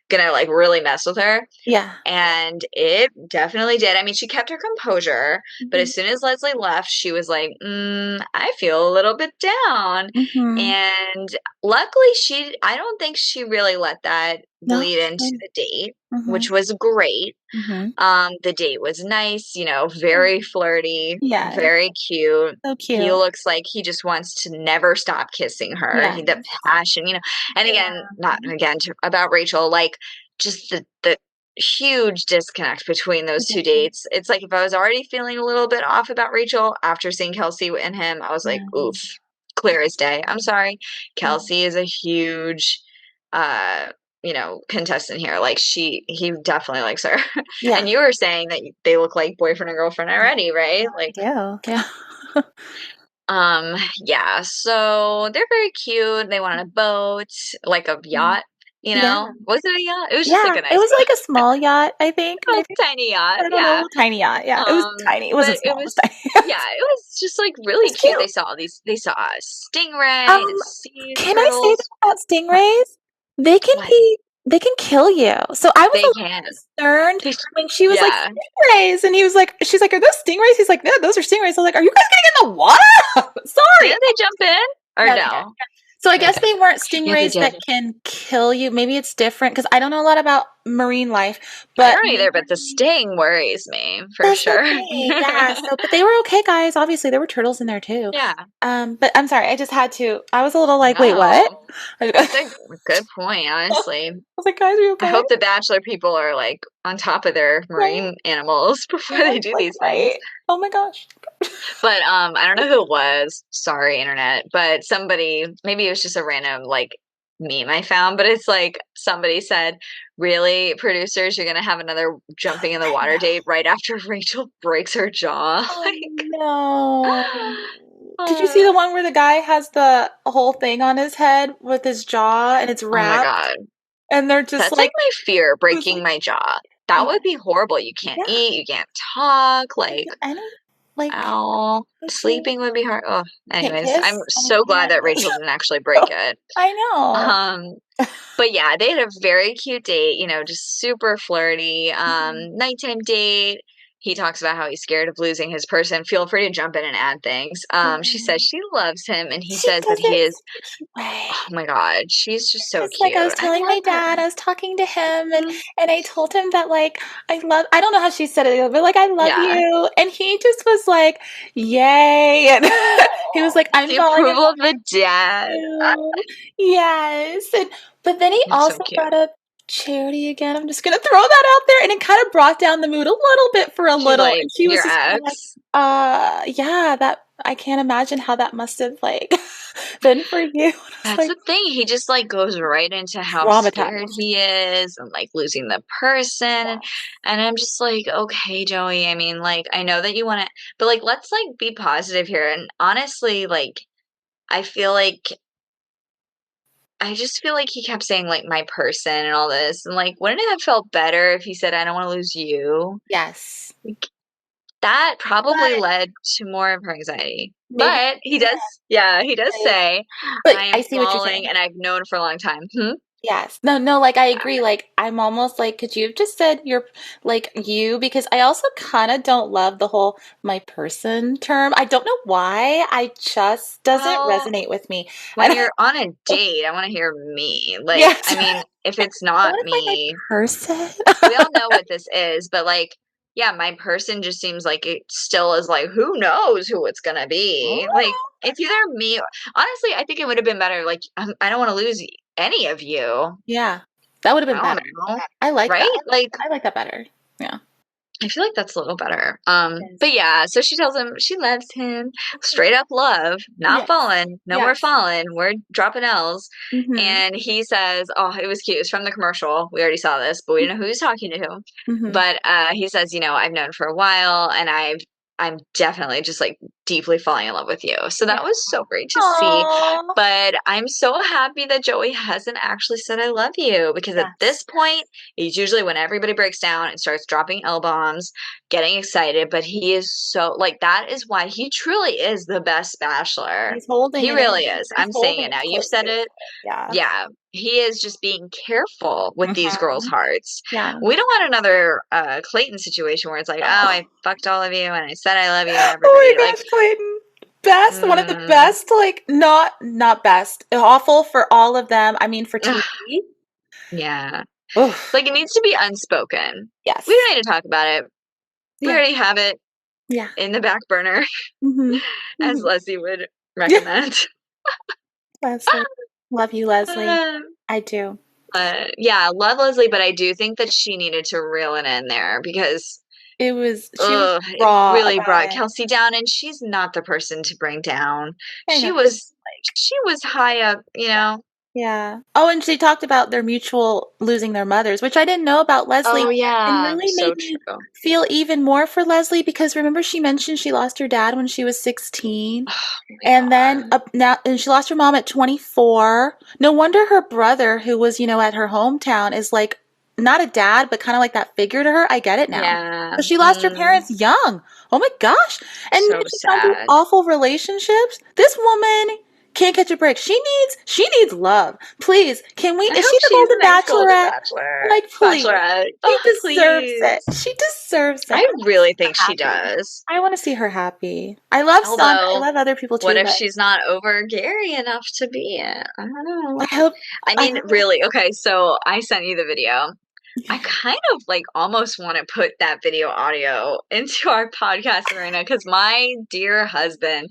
gonna like really mess with her. Yeah. And it definitely did. I mean, she kept her composure, but Mhm. as soon as Leslie left, she was like, I feel a little bit down. Mhm. And luckily, I don't think she really let that No, bleed she into didn't. the date, which Mhm. was great. Mhm. The date was nice, Yeah. very flirty, Yes. very cute. So He cute. looks like he just wants to never stop kissing her. The Yes. passion. And again, Yeah. not again about Rachel, like just the huge disconnect between The those two difference. dates. It's like if I was already feeling a little bit off about Rachel after seeing Kelsey and him, I was like, Yeah. oof, clear as day. I'm sorry. Yeah. Kelsey is a huge uh contestant here. Like he definitely likes her. And Yeah. you were saying that they look like boyfriend and girlfriend Yeah. already, right? Yeah, Like, they do. Yeah. Yeah, so they're very cute. They went on a boat, like a Mm. yacht, Yeah. Was it a yacht? It was just like Yeah. a It nice was like a small yacht, I think, a maybe. tiny yacht, I don't yeah. know. Tiny yacht. Yeah. It was tiny. It But wasn't it small. It was was tiny. yeah, it was just, like, really It's cute. cute. They saw a stingray and a Um, sea can I say turtles. that about What? stingrays? They can What? be they can kill you. So I was a They little can. concerned They when she was like, yeah. "Stingrays," and he was like she's like, "Are those stingrays?" He's like, "No, those are stingrays." I was like, "Are you guys getting in the water?" Sorry. Didn't they jump in? Or Yeah, they did. no? So I guess Okay. they weren't Yeah, they stingrays did. that can kill you. Maybe it's different because I don't know a lot about marine life, I but don't either, but the maybe sting worries me for that's the sure. thing. Yeah. So, but they were okay, guys. Obviously, there were turtles in there too. Yeah. But I'm sorry. I just had to. I was a little like, wait, what? No. I That's a good point, honestly. was like, guys, are you I okay? hope the Bachelor people are, like, on top of their Right? marine animals before Yeah. they do Like, these things. right? Oh my gosh. But, I don't know who it was, sorry, internet, but somebody maybe it was just a random, like, meme I found, but it's like somebody said, "Really, producers, you're gonna have another jumping in the I water know. date right after Rachel breaks her jaw?" Oh Like, no. Did you see uh, the one where the guy has the whole thing on his head with his jaw and it's oh my wrapped? god. And they're just That's like like, my fear, who's breaking like, my jaw. That oh, would be horrible. You can't yeah. eat, you can't talk, Is like, there any, like, ow. issue? Sleeping would be hard. Oh, Can't anyways, I'm kiss? Oh my so glad that goodness. Rachel didn't actually break it. I know. Um, but yeah, they had a very cute date, just super flirty. Mhm. Nighttime date. He talks about how he's scared of losing his person. Feel free to jump in and add things. She Yeah. says she loves him, and he She says that does he it in is, such a cute way. oh my God, she's just so It's like I cute. was I telling love my her. dad, I was talking to him and Mhm. I told him that like I don't know how she said it, but like I love Yeah. you. And he just was like, yay. And he was Oh, like, I'm the falling in approval love of the dad. with you. Yes. But then he It's so also cute. brought up charity again. I'm just gonna throw that out there. And it kind of brought down the mood a little bit for a She's little. like, And she was your just kind of like, ex. yeah, that I can't imagine how that must have like been for you. And I was That's like the thing, he just, like, goes right into how scared traumatized. he is and, like, losing the person, Yes. and I'm just like, "Okay, Joey, I mean, like, I know that you wanna but, like, let's, like, be positive here," and honestly, like, I feel like I just feel like he kept saying, like, "My person" and all this, and, like, wouldn't it have felt better if he said, "I don't wanna lose you?" Yes. Like, that probably But led to more of her anxiety, maybe but he does yes. say, But "I I am see what you're falling, saying. and I've known for a long time." Hmm? Yes. No, no, like I agree. Like I'm almost like, could you have just said you're like you? Because I also kind of don't love the whole my person term. I don't know why. I just doesn't Well, resonate with me. when And you're on a date, I wanna hear me. Like, yes. I mean, if it's But not what if like my me, person? we all know what this is, but, like, yeah, my person just seems like it still is like, who knows who it's gonna be? Like, it's either me or honestly, I think it would have been better, like, I don't wanna lose any of you. Yeah. That would have been I don't better. know, I like right? that. Like, I like that better. Yeah. I feel like that's a little better. Yes. But yeah, so she tells him she loves him, straight up love, not Yes. falling, no more Yes. falling. We're dropping L's. Mm-hmm. And he says, "Oh, it was cute. It was from the commercial. We already saw this, but we didn't know who he's talking to." Mm-hmm. But he says, I've known for a while, and I'm definitely just like deeply falling in love with you. So Yeah. that was so great to see. Aww. But I'm so happy that Joey hasn't actually said I love you because at this Yes. point, it's usually when everybody breaks down and starts dropping L bombs, getting excited. But he is so like that is why he truly is the best bachelor. He's holding He it in. really is. He's I'm saying holding it it now. You've close said to his it. heart. Yeah. Yeah. He is just being careful with these girls' Mhm. hearts. Yeah. We don't want another Clayton situation where it's like, oh, Oh. I fucked all of you and I said I love you to Oh everybody. my Like, gosh, Clayton. Best, one of the mm, best, like not best. Awful for all of them. I mean for ugh, TV. yeah. Oof. Like, it needs to be unspoken. We Yes. don't need to talk about it. We Yeah. already have it Yeah. in the back burner, Mhm. as Mhm. Leslie would Yeah. recommend. Leslie. Love you, Leslie. Um, I do. yeah, love Leslie, but I do think that she needed to reel it in there because She was it raw really about brought it. Kelsey down, and she's not the person to bring down. I She know, but was she was high up, yeah. Yeah. Oh, and she talked about their mutual losing their mothers, which I didn't know about Leslie, Oh and yeah, really so made me true. feel even more for Leslie because remember she mentioned she lost her dad when she was 16? Oh my And then God. up now, and she lost her mom at 24. No wonder her brother, who was, at her hometown, is like not a dad, but kind of like that figure to her. I get it now. Yeah. So she lost her Mm, parents young. Oh my gosh. And so she's found these sad. awful relationships. This woman can't catch a break. She needs love. Please, can we? I Is hope she the she's the Golden next Golden Bachelorette? Bachelor. Like, please. Bachelorette. She Oh, deserves it. please. She deserves it. I I want to really see her think she happy. does. I want to see her happy. I love Sandra. I Although, love other people what too, if but she's not over Gary enough to be it? I don't know. I hope. I I mean, hope. really, okay, so I sent you the video. I kind of like almost want to put that video audio into our podcast arena because my dear husband,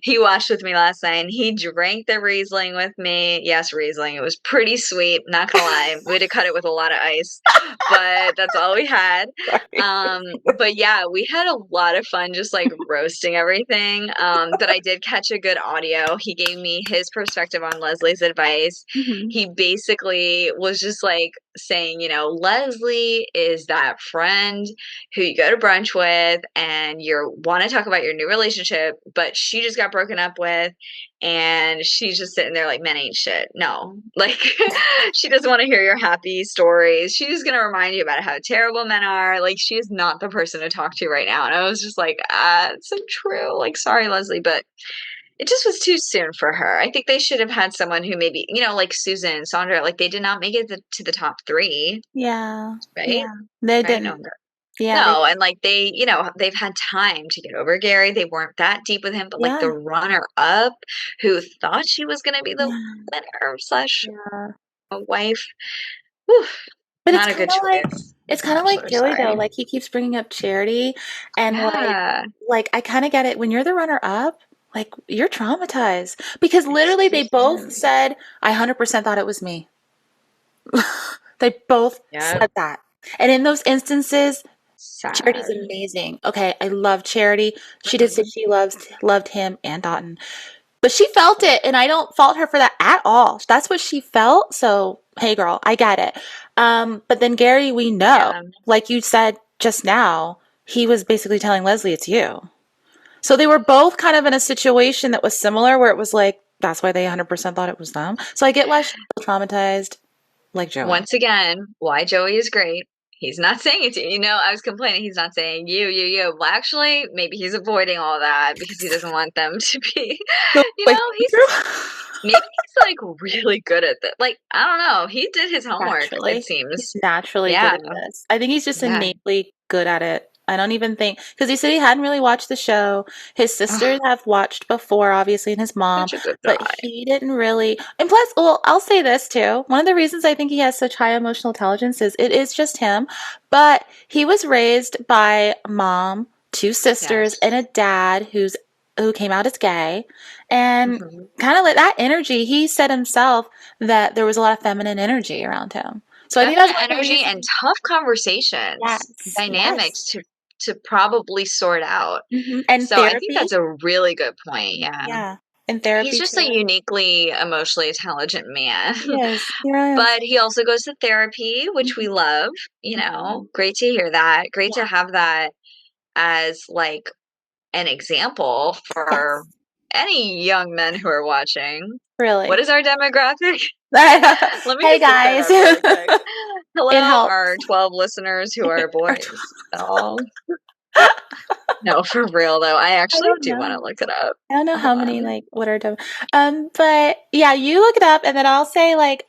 he watched with me last night and he drank the Riesling with me. Yes, Riesling. It was pretty sweet, not gonna lie. We had to cut it with a lot of ice, but that's all we had. Sorry. But yeah, we had a lot of fun just like roasting everything. But I did catch a good audio. He gave me his perspective on Leslie's advice. Hmm. He basically was just like saying, Leslie is that friend who you go to brunch with and you want to talk about your new relationship, but she just got broken up with and she's just sitting there like men ain't shit. No. Like she doesn't want to hear your happy stories. She's gonna remind you about how terrible men are. Like she is not the person to talk to right now. And I was just like, it's so true. Like, sorry, Leslie, but it just was too soon for her. I think they should have had someone who maybe, like Susan, Sandra, like they did not make it to the top three, Yeah. right? Yeah. They Right? No, didn't. Yeah. They. no, and like they, they've had time to get over Gary. They weren't that deep with him, but like the Yeah. runner up who thought she was going to be the Yeah. winner slash Yeah. a wife, whew, But not a good choice. it's kind of like Bachelor, Joey though. sorry. Like he keeps bringing up Charity, and Yeah, like I kind of get it. When you're the runner up, like you're traumatized because literally they both extremely. said, "I 100% thought it was me." They both Yeah, said that, and in those instances, Charity's sad. amazing. Okay, I love Charity. She did say Mhm. she loved him and Dotton. But she felt it, and I don't fault her for that at all. That's what she felt. So, hey, girl, I get it. But then Gary, we know, Yeah. like you said just now, he was basically telling Leslie it's you. So they were both kind of in a situation that was similar, where it was like that's why they 100% thought it was them. So I get why she's so traumatized, like Joey. Once again, why Joey is great. He's not saying it to you. I was complaining he's not saying you. Well, actually, maybe he's avoiding all that because he doesn't want them to be, So, like, he's maybe he's like really good at that. Like, I don't know. He did his homework, it naturally. He's seems. naturally good Yeah. at this. I think he's just Yeah. innately good at it. I don't even think because he said he hadn't really watched the show. His Oh, sisters have watched before, obviously, and his mom, such a good but guy. he didn't really. And plus, well, I'll say this too. One of the reasons I think he has such high emotional intelligence is it is just him, but he was raised by a mom, two sisters, Yes. and a dad who came out as gay, and Hmm. kind of like that energy. He said himself that there was a lot of feminine energy around him. So I think that's Feminine one of the energy and reasons. tough conversations, Yes, yes. dynamics to probably sort out. And So I think therapy. that's a really good point. Yeah. Yeah, and He's therapy just a too. uniquely emotionally intelligent man. He is. He really is. But he also goes to therapy, which we Mhm. love, Mhm. Great to hear that. Great to Yeah. have that as like an example for Yes. any young men who are watching. What Really. is our demographic? Let me Hey just look that guys. up really quick. It Hello, helps. our 12 listeners who are Or boys at all. No, for real though. I I actually don't do want to know. look it up. I don't know how Hold many on. like what are done. But yeah, you look it up and then I'll say like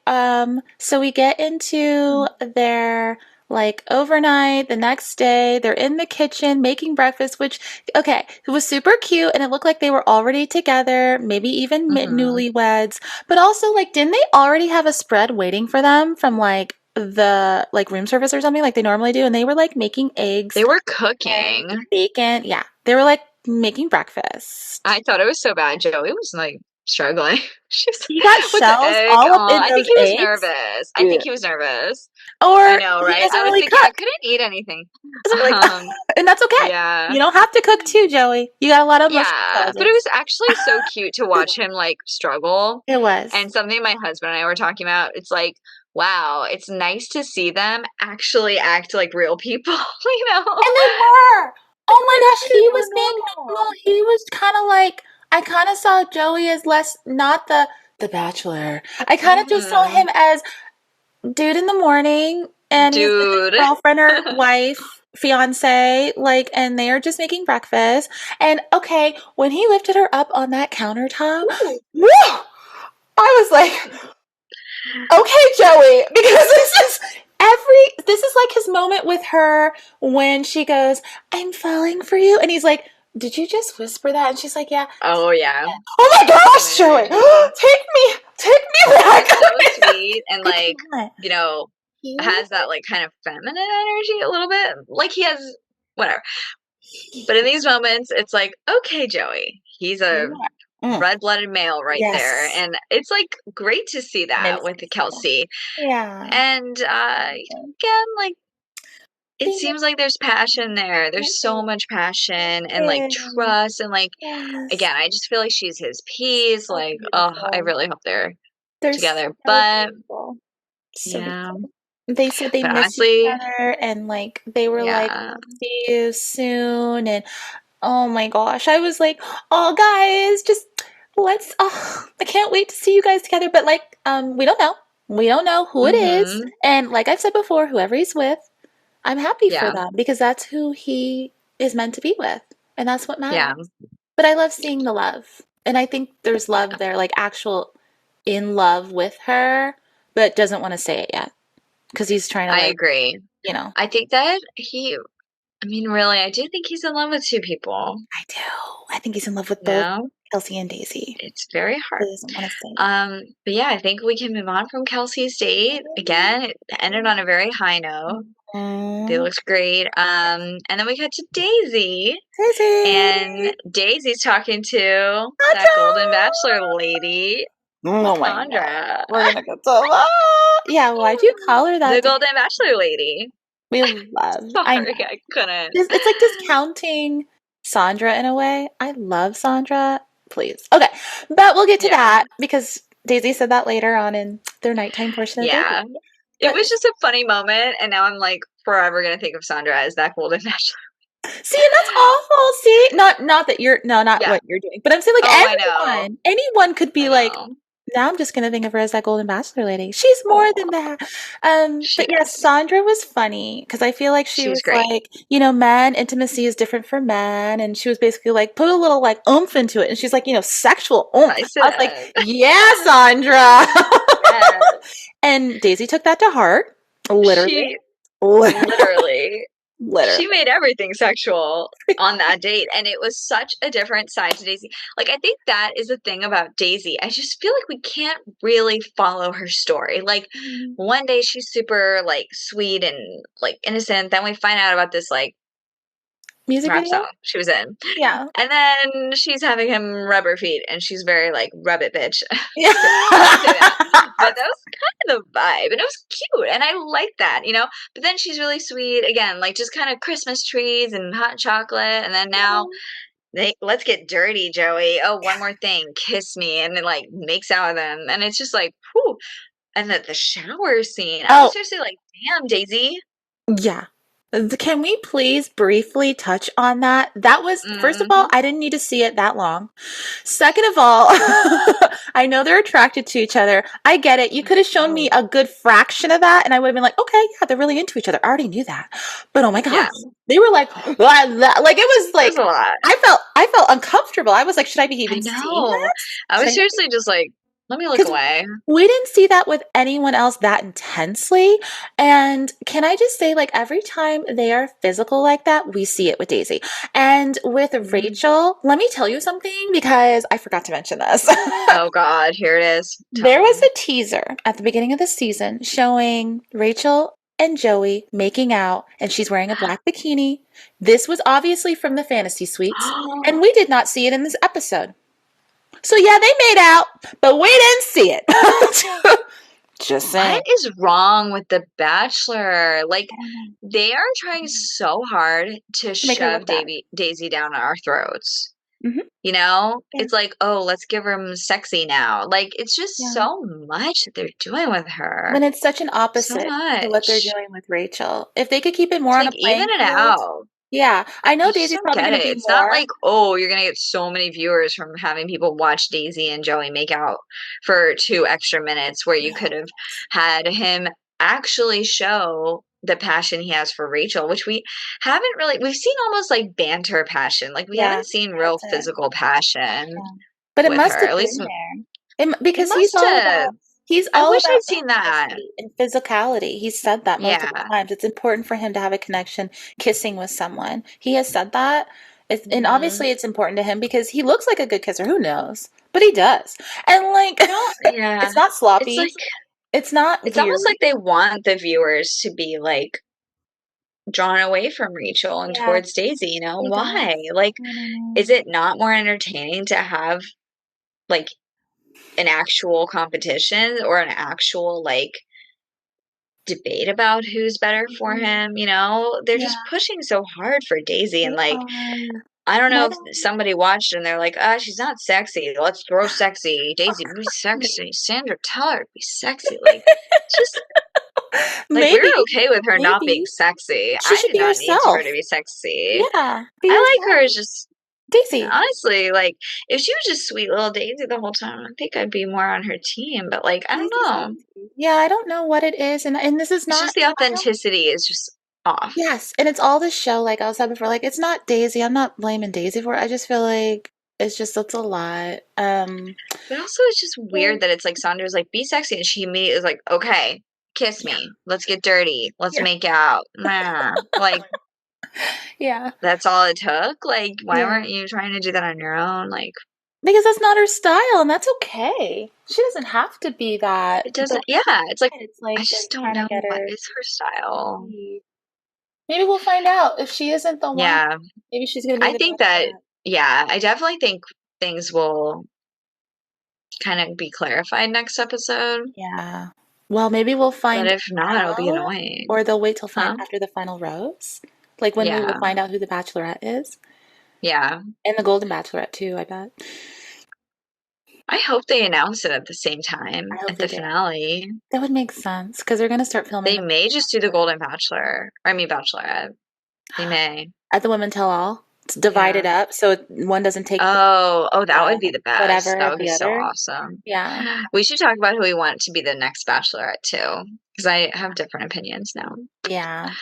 so we get into their like overnight, the next day, they're in the kitchen making breakfast, which okay, it was super cute and it looked like they were already together, maybe even Hmm. newlyweds, but also like didn't they already have a spread waiting for them from like the like room service or something like they normally do and they were like making eggs They were and cooking. bacon. Yeah, they were like making breakfast. I thought it was so bad. Joey was like struggling. She's He got with the shells egg. all up in I think those he was eggs. nervous. I think Dude. he was nervous. I Or know, he right? doesn't I was really thinking I cook. couldn't eat anything. So like, Um, and that's okay. yeah. You don't have to cook too, Joey. You got a lot of emotional Yeah, but it intelligence. was actually so cute to watch him like struggle. It was. And something my husband and I were talking about, it's like, wow, it's nice to see them actually act like real people, you know? And they were. They Oh my gosh, were, he they were was being normal. normal. He was kind of like, I kind of saw Joey as less, not the Bachelor. I kind of just saw Mhm. him as dude in the morning, and he's with his Dude. girlfriend or wife, fiance, like, and they are just making breakfast. And okay, when he lifted her up on that countertop, Ooh. woo! I was like, okay, Joey, because this is like his moment with her when she goes, I'm falling for you. And he's like, did you just whisper that? And she's like, yeah. Oh, yeah. Oh my gosh, Joey, Literally. take me back. He's so sweet and I like, can't. you know, He, has that like kind of feminine energy a little bit. Like he has whatever. But in these moments, it's like, okay, Joey, he's a yeah. Mm, red-blooded male right there, yes. and it's like great to see Made that me with so sad. Kelsey. Yeah. And again, like it They seems like there's passion there. There's so it much passion and like is. trust and like Yes. again, I just feel like she's his piece. So Like, oh, I beautiful. really hope they're They're together. so But beautiful. So yeah, beautiful. They said they but miss each honestly, other and like they were like, yeah. see you soon. And oh my gosh, I was like, oh guys, just let's, oh, I can't wait to see you guys together. But like, we don't know. We don't know who it is. Mm-hmm. And like I've said before, whoever he's with, I'm happy for Yeah. them because that's who he is meant to be with. And that's what Yeah. matters. But I love seeing the love. And I think there's love Yeah. there, like actual in love with her, but doesn't want to say it yet because he's trying to I like, agree. you know, I think that I mean, really, I do think he's in love with two people. I do. I think he's in love with You both know, Kelsey and Daisy, it's very but hard. he doesn't want to say it. But yeah, I think we can move on from Kelsey's date. Again, it ended on a very high note. They Mm. looked great. And then we got to Daisy, and Daisy! Daisy's talking to that Sandra! Golden Bachelor lady, Oh my god. Sandra. We're gonna get to that. Yeah, why'd you call her The that? Golden Bachelor lady. We love. I know. Sorry, I couldn't. It's like discounting Sandra in a way. I love Sandra. Please. Okay. But we'll get to Yeah, that because Daisy said that later on in their nighttime portion of their yeah. date. It But was just a funny moment, and now I'm like forever gonna think of Sandra as that Golden Bachelor. see, and that's awful. See, not that you're no, not Yeah. what you're doing. But I'm saying like Oh, I know. anyone could I be like, know. now I'm just gonna think of her as that Golden Bachelor lady. She's more Oh, than that. she But yes, is. Sandra was funny because I feel like she She's was great. like, men, intimacy is different for men, and she was basically like, put a little like oomph into it, and she's like, sexual oomph. I I was like, said, yeah, Sandra. yes. And Daisy took that to heart, literally, She literally, literally, she literally. made everything sexual on that date, and it was such a different side to Daisy. Like, I think that is the thing about Daisy. I just feel like we can't really follow her story. Like, one day she's super like sweet and like innocent, then we find out about this like Music rap video? song she was in. Yeah. And then she's having him rub her feet, and she's very like, "Rub it, bitch." Yeah. Just kidding. She didn't say that, but that was kind of the vibe, and it was cute, and I liked that. But then she's really sweet again, like just kind of Christmas trees and hot chocolate, and then now let's get dirty, Joey. Oh, one more thing, kiss me, and then like makes out with him, and it's just like, whew. And the shower scene, I was Oh, seriously like, damn, Daisy. yeah. Can we please briefly touch on that? That was, first of all, Hmm. I didn't need to see it that long. Second of all, I know they're attracted to each other. I get it. You could have shown me Oh, a good fraction of that, and I would have been like, okay, yeah, they're really into each other. I already knew that. But oh my yeah, gosh, they were like, like it was it was a like, lot. I felt uncomfortable. I was like, should I be I even seeing know. this? I Should was I seriously just like, let me look because away. we didn't see that with anyone else that intensely. And can I just say, like, every time they are physical like that, we see it with Daisy. And with Mhm. Rachel, let me tell you something because I forgot to mention this. Oh God, here it is. Tell There was me. a teaser at the beginning of the season showing Rachel and Joey making out, and she's wearing a black bikini. This was obviously from the fantasy suites, and we did not see it in this episode. So yeah, they made out, but we didn't see it. Just What saying. is wrong with The Bachelor? Like, I don't know. they are trying so hard to To make her shove look bad. Daisy down our throats. Hmm. You know, Yeah. it's like, oh, let's give her sexy now. Like, it's just Yeah. so much that they're doing with her. When it's such an So opposite to what they're much. doing with Rachel. If they could keep it more It's on a like, even playing it field. out. Yeah. I I know just Daisy's don't probably get going to it. be It's not more. like, oh, you're gonna get so many viewers from having people watch Daisy and Joey make out for 2 extra minutes where you Yeah. could have had him actually show the passion he has for Rachel, which we haven't really, we've seen almost like banter passion. Like, we Yeah. haven't seen real That's it. physical passion Yeah. But it with must her. have At least been there. it Because must have. he's I all wish about I'd seen that. intimacy and physicality. He's said that multiple Yeah. times. It's important for him to have a connection kissing with someone. He has said that. And Hmm. obviously it's important to him because he looks like a good kisser. Who knows? But he does. And like I don't, yeah. it's not It's sloppy. like, It's not it's almost weird. like they want the viewers to be like, drawn away from Rachel and Yeah, towards Daisy, he why? does. Like, I don't know. is it not more entertaining to have like an actual competition or an actual like debate about who's better for Mhm. him? They're Yeah, just pushing so hard for Daisy and they like, are. I don't And know I if don't somebody watched and they're like, she's not sexy. Let's throw sexy. Daisy, be sexy. Sandra, tell her to be sexy. Like, it's just like, we're maybe, okay with her not being maybe sexy. she I should do be not need her herself. to be sexy. Yeah, be I like her yourself. as just Daisy. honestly, like, if she was just sweet little Daisy the whole time, I think I'd be more on her team, but, like, I don't Daisy's know. Daisy. Yeah, I don't know what it is, and this is It's not. just the I don't. authenticity is just off. Yes, and it's all the show. Like I was said before, like it's not Daisy. I'm not blaming Daisy for it. I just feel like it's a lot. But also, it's just So weird that it's like Sandra's like, "Be sexy," and she immediately is like, "Okay, kiss yeah, me. Let's get dirty. Let's yeah, make out." Meh. Like, yeah, that's all it took? Like, why yeah. weren't you trying to do that on your own? Like, Because that's not her style, and that's okay. She doesn't have to be that. it But doesn't, yeah, it's like, it's I like they're just don't trying to know get what her is her to style. be. Maybe we'll find out if she isn't the one. Yeah, Maybe she's gonna be I the think that, bachelorette. yeah, I definitely think things will kind of be clarified next episode. Yeah. Well, maybe we'll But find if not, it'll be now, annoying. or they'll wait till Huh? after the final rose, like when we will Yeah. find out who the Bachelorette is, Yeah. and the Golden Bachelorette too. I bet. I hope they announce it at the same I time hope at they the do. finale. That would make sense because they're gonna start filming They the may Golden just do the Bachelor Golden Bachelor. I mean, Bachelorette. They may. at the Women Tell All. It's divided Yeah. up so one doesn't take Oh, that would be the best. whatever That of would be the so other. awesome. Yeah. We should talk about who we want to be the next Bachelorette too, because I have different opinions now. Yeah.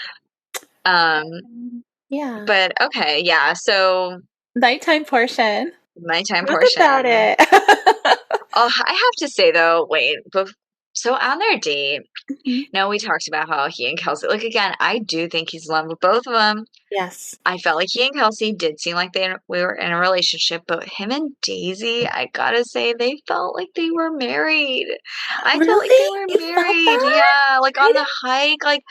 Um, Yeah. but okay, yeah. So Nighttime portion. nighttime Talk about portion. it. Oh, I have to say though, wait, so on their date, Mhm. no, we talked about how he and Kelsey, like again, I do think he's in love with both of them. Yes. I felt like he and Kelsey did seem like we were in a relationship, but him and Daisy, I gotta say, they felt like they were married. I felt like they Really? were You felt married. that? Yeah, like I on the didn't hike, like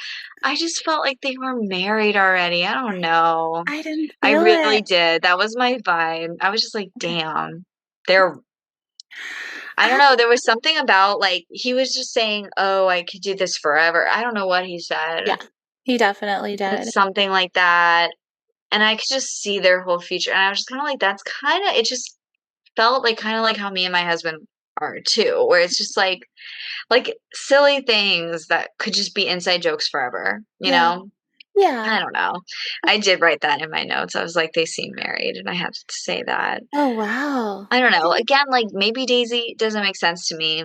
I just felt like they were married already. I don't know. I didn't I feel really it. did. That was my vibe. I was just like, Okay. damn. They're I don't I know, there was something about, like, he was just saying, "Oh, I could do this forever." I don't know what he yeah. said, He definitely but did. something like that, and I could just see their whole future, and I was just kinda like, that's kinda it just felt like kinda like how me and my husband are too, where it's just like, silly things that could just be inside jokes forever, you Yeah. know? Yeah. I don't know. I did write that in my notes, I was like, "They seem married," and I had to say that. Oh, wow. I don't I know, didn't again, like, maybe Daisy doesn't make sense to me.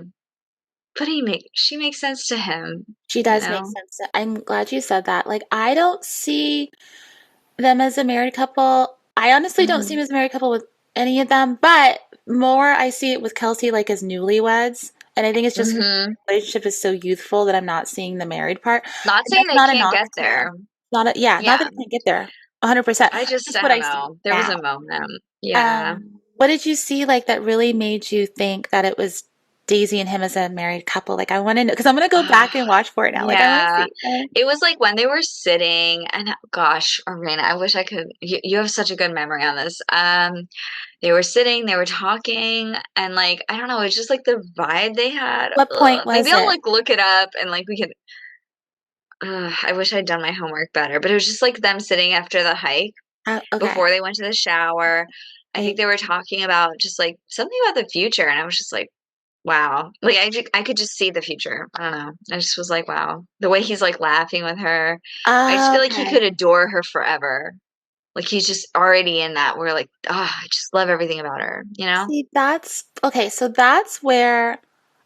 But she makes sense to him, She you does make know? sense. I'm glad you said that. Like, I don't see them as a married couple. I honestly don't see Mhm. them as a married couple with any of them, but more I see it with Kelsey like as newlyweds. And I think it's just because Mhm. the relationship is so youthful that I'm not seeing the married part. Not And saying that's they not a can't knock get to them. there. Not a, yeah, not that Yeah. it can't get there. 100%. Just I what I don't see know. There was now. a moment. Yeah. What did you see like that really made you think that it was? Daisy and him as a married couple. Like I want to know because I'm gonna go back and watch for it now. Like I want to Yeah. see. I wanna, It was like when they were sitting and gosh, Arena, I wish I could you have such a good memory on this. They were sitting, they were talking, and like I don't know, it's just like the vibe they had. what point Ugh. Maybe was I'll it? like look it up and like we could I wish I'd done my homework better, but it was just like them sitting after the hike Okay. before they went to the shower. I think I they were talking about just like something about the future, and I was just like, wow. Like I could just see the future. I don't know. I just was like, wow. The way he's like laughing with her. I just feel like he okay. could adore her forever. Like he's just already in that where like, ah, I just love everything about her, you know? See, that's okay. So that's where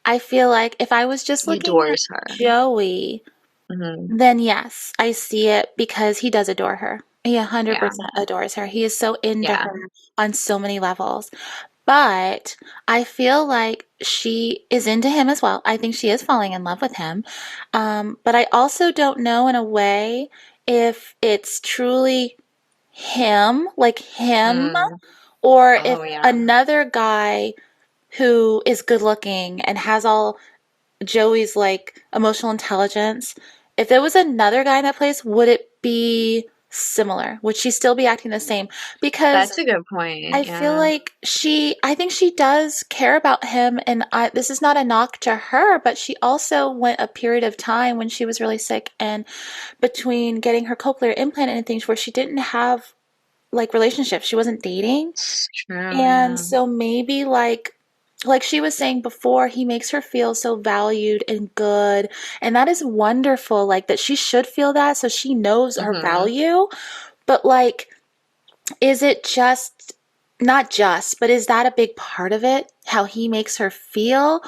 I feel like if I was just He looking at adores her. Joey, Hmm. then yes, I see it because he does adore her. He Yeah. 100% adores her. He is so into Yeah. her on so many levels. But I feel like she is into him as well. I think she is falling in love with him. But I also don't know in a way if it's truly him, like him, Mm. or if Oh yeah. another guy who is good looking and has all Joey's like emotional intelligence, if there was another guy in that place, would it be similar? Would she still be acting the same? Because That's a good point. I feel Yeah. like I think she does care about him, and this is not a knock to her, but she also went a period of time when she was really sick, and between getting her cochlear implant and things where she didn't have like relationships, she wasn't dating, It's true, and yeah. so maybe like she was saying before, he makes her feel so valued and good, and that is wonderful. Like that she should feel that, so she knows her Hmm. value, but like is it just not just, but is that a big part of it? How he makes her feel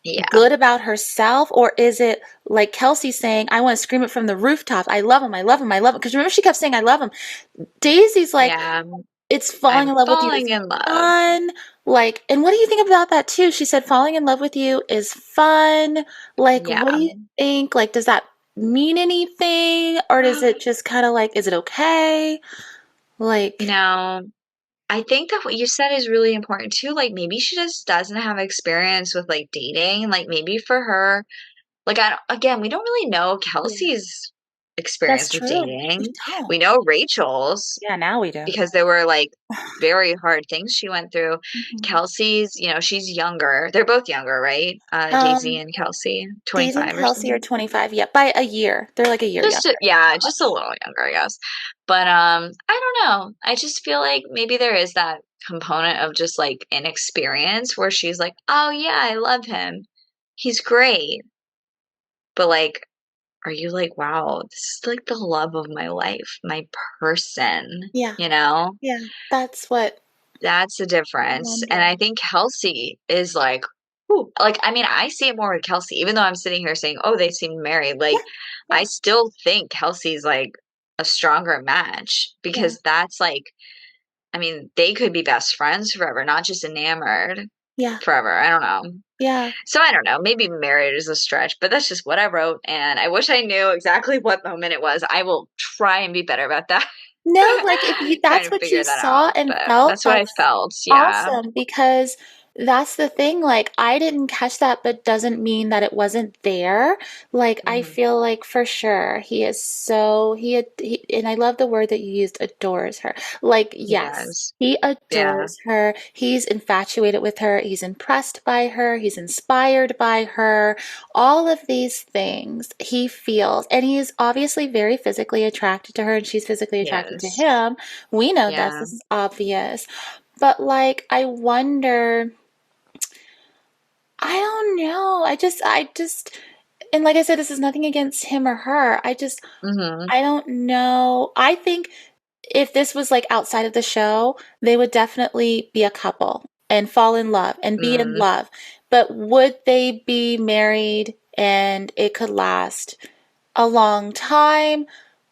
Yeah. good about herself? Or is it like Kelsey saying, I want to scream it from the rooftop? I love him. I love him. I love him. Because remember, she kept saying, I love him. Daisy's like, Yeah. it's falling I'm in love with you is falling in love. fun. Like, and what do you think about that too? She said, falling in love with you is fun. Like, what do Yeah. you think? Like, does that mean anything? Or does it just kind of like, is it okay? You Like, know, I think that what you said is really important too. Like maybe she just doesn't have experience with like dating. Like maybe for her, like again, we don't really know yeah. Kelsey's That's experience with true. We dating. don't. We know Rachel's Yeah, now we do. because there were like very hard things she went through. Mhm. Kelsey's, she's younger. They're both younger, right? Daisy Um, and Kelsey, Daisy and 25 or Kelsey are something. 25. Yeah, by a year. They're like a year Just younger. yeah, Not just a much. little younger, I guess. But I don't know. I just feel like maybe there is that component of just like inexperience where she's like, "Oh yeah, I love him. He's great." But like, are you like, "Wow, this is like the love of my life, my person." Yeah, You know? yeah. That's what That's the I difference. And wonder. I think Kelsey is like, ooh, like, I mean, I see it more with Kelsey, even though I'm sitting here saying, oh, they seem married. Yeah, Like, yeah, I still think Kelsey's like a stronger match yeah, because that's like, I mean, they could be best friends forever, not just enamored yeah, forever. I don't know. yeah. So I don't know. Maybe married is a stretch, but that's just what I wrote. And I wish I knew exactly what moment it was. I will try and be better about that. No, like if you Trying that's to what figure you that out. saw and But felt, that's what I that's felt. Yeah. awesome because that's the thing. Like I didn't catch that, but doesn't mean that it wasn't there. Like I Hmm. feel like for sure he is so and I love the word that you used, adores her. Like He yes. does. He Yeah. adores her. He's infatuated with her. He's impressed by her. He's inspired by her. All of these things he feels, and he is obviously very physically attracted to her, and she's physically attracted to Yes. him. We know this. Yeah. This is obvious. But like, I wonder, I don't know. And like I said, this is nothing against him or her. Mhm. I don't know. I think if this was like outside of the show, they would definitely be a couple and fall in love and be in Mm. love. But would they be married and it could last a long time?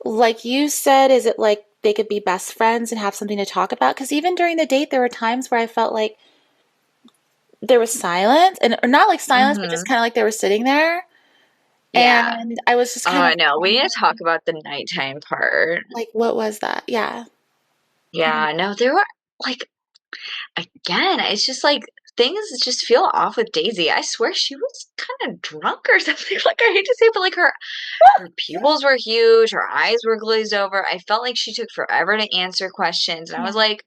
Like you said, is it like they could be best friends and have something to talk about? Because even during the date, there were times where I felt like there was silence, and or not like silence, but just Mhm. kind of like they were sitting there. Yeah. And I was just Oh, kind I of know. We need to talk wondering, about the nighttime part. like, what was that? Yeah. Yeah, no, there were like again, it's just like things just feel off with Daisy. I swear she was kind of drunk or something. Like, I hate to say it, but like her pupils were huge, her eyes were glazed over. I felt like she took forever to answer questions, and I was Yeah. like,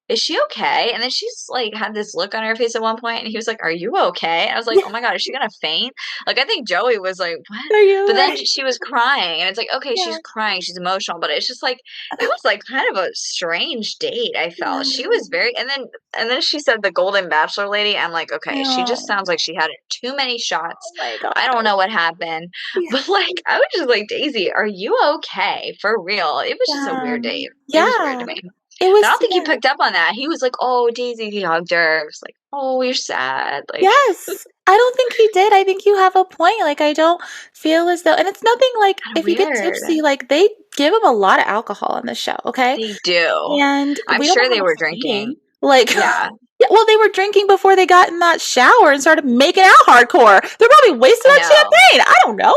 is she okay? And then she's like had this look on her face at one point, and he was like, are you okay? And I was like, Yeah. oh my God, is she gonna faint? Like, I think Joey was like, what? Are you But then right? she was crying, and it's like, okay, she's Yeah. crying, she's emotional, but it's just like, it was like kind of a strange date, I felt. She Yeah. was very, and then she said the Golden Bachelor lady. I'm like, okay, she just Oh, sounds like she had too many shots. oh my I don't gosh. know what happened, Yeah. but like, I was just like, Daisy, are you okay? For real. It was just a Yeah. weird date. It was weird to Yeah. me. It I was, don't think he yeah. picked up on that. He was like, "Oh, Daisy," he hugged her. It was like, "Oh, you're sad." Like, Yes. I don't think he did. I think you have a point. Like, I don't feel as though, and it's nothing like kind of if you get weird. tipsy, like, they give him a lot of alcohol on the show, okay? They do. And I'm we don't know sure how they much were they're drinking. eating. Like, Yeah, yeah, well, they were drinking before they got in that shower and started making out hardcore. They're probably wasted I on know. champagne. I don't know.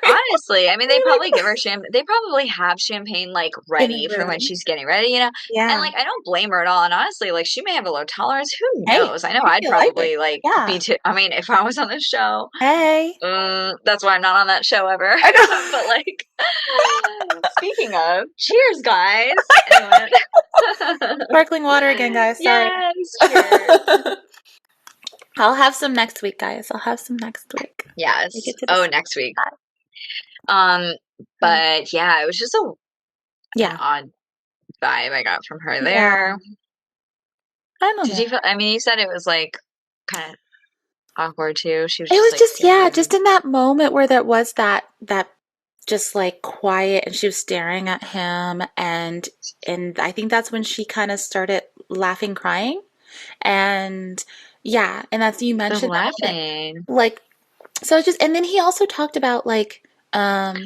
Honestly, I mean, they Like, probably give her they probably have champagne like in the ready for when room. she's getting ready, you know? And Yeah. like, I don't blame her at all. And honestly, like, she may have a low tolerance. Who Hey, knows? I know if I'd you like it. probably like Yeah. be too. I mean, if I was on this show, Hey. that's why I'm not on that show ever. I know. But like, speaking of, cheers, guys. Anyway. Sparkling water again, guys. Sorry. Yes, cheers. I'll have some next week, guys. I'll have some next week. We Yes. get to Oh, discuss next week. that. Um, Uh, but yeah, it was just an yeah. odd vibe I got from her Yeah. there. I don't Did know. you feel, I mean, you said it was like kind of awkward too. She was It just was like just, yeah, just staring. in that moment where there was that just like quiet and she was staring at him and I think that's when she kind of started laughing, crying. And yeah, and that's you The mentioned that moment. laughing. Like so it's just and then he also talked about like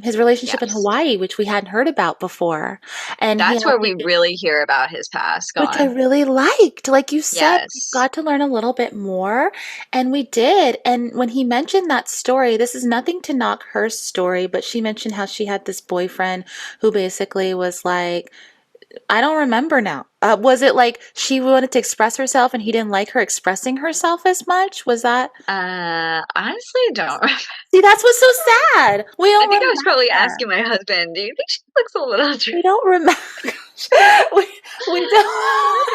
his relationship in Yes. Hawaii, which we hadn't heard about before. And he That's where also we really hear about his past which I gone. really liked. Like you said, we Yes. got to learn a little bit more, and we did. And when he mentioned that story, this is nothing to knock her story, but she mentioned how she had this boyfriend who basically was like, I don't remember now. Was it like she wanted to express herself and he didn't like her expressing herself as much? Was that? Honestly, I don't remember. See, that's what's so sad. We I don't think I was probably remember. asking my husband, do you think she looks a little We don't remember. we, we don't.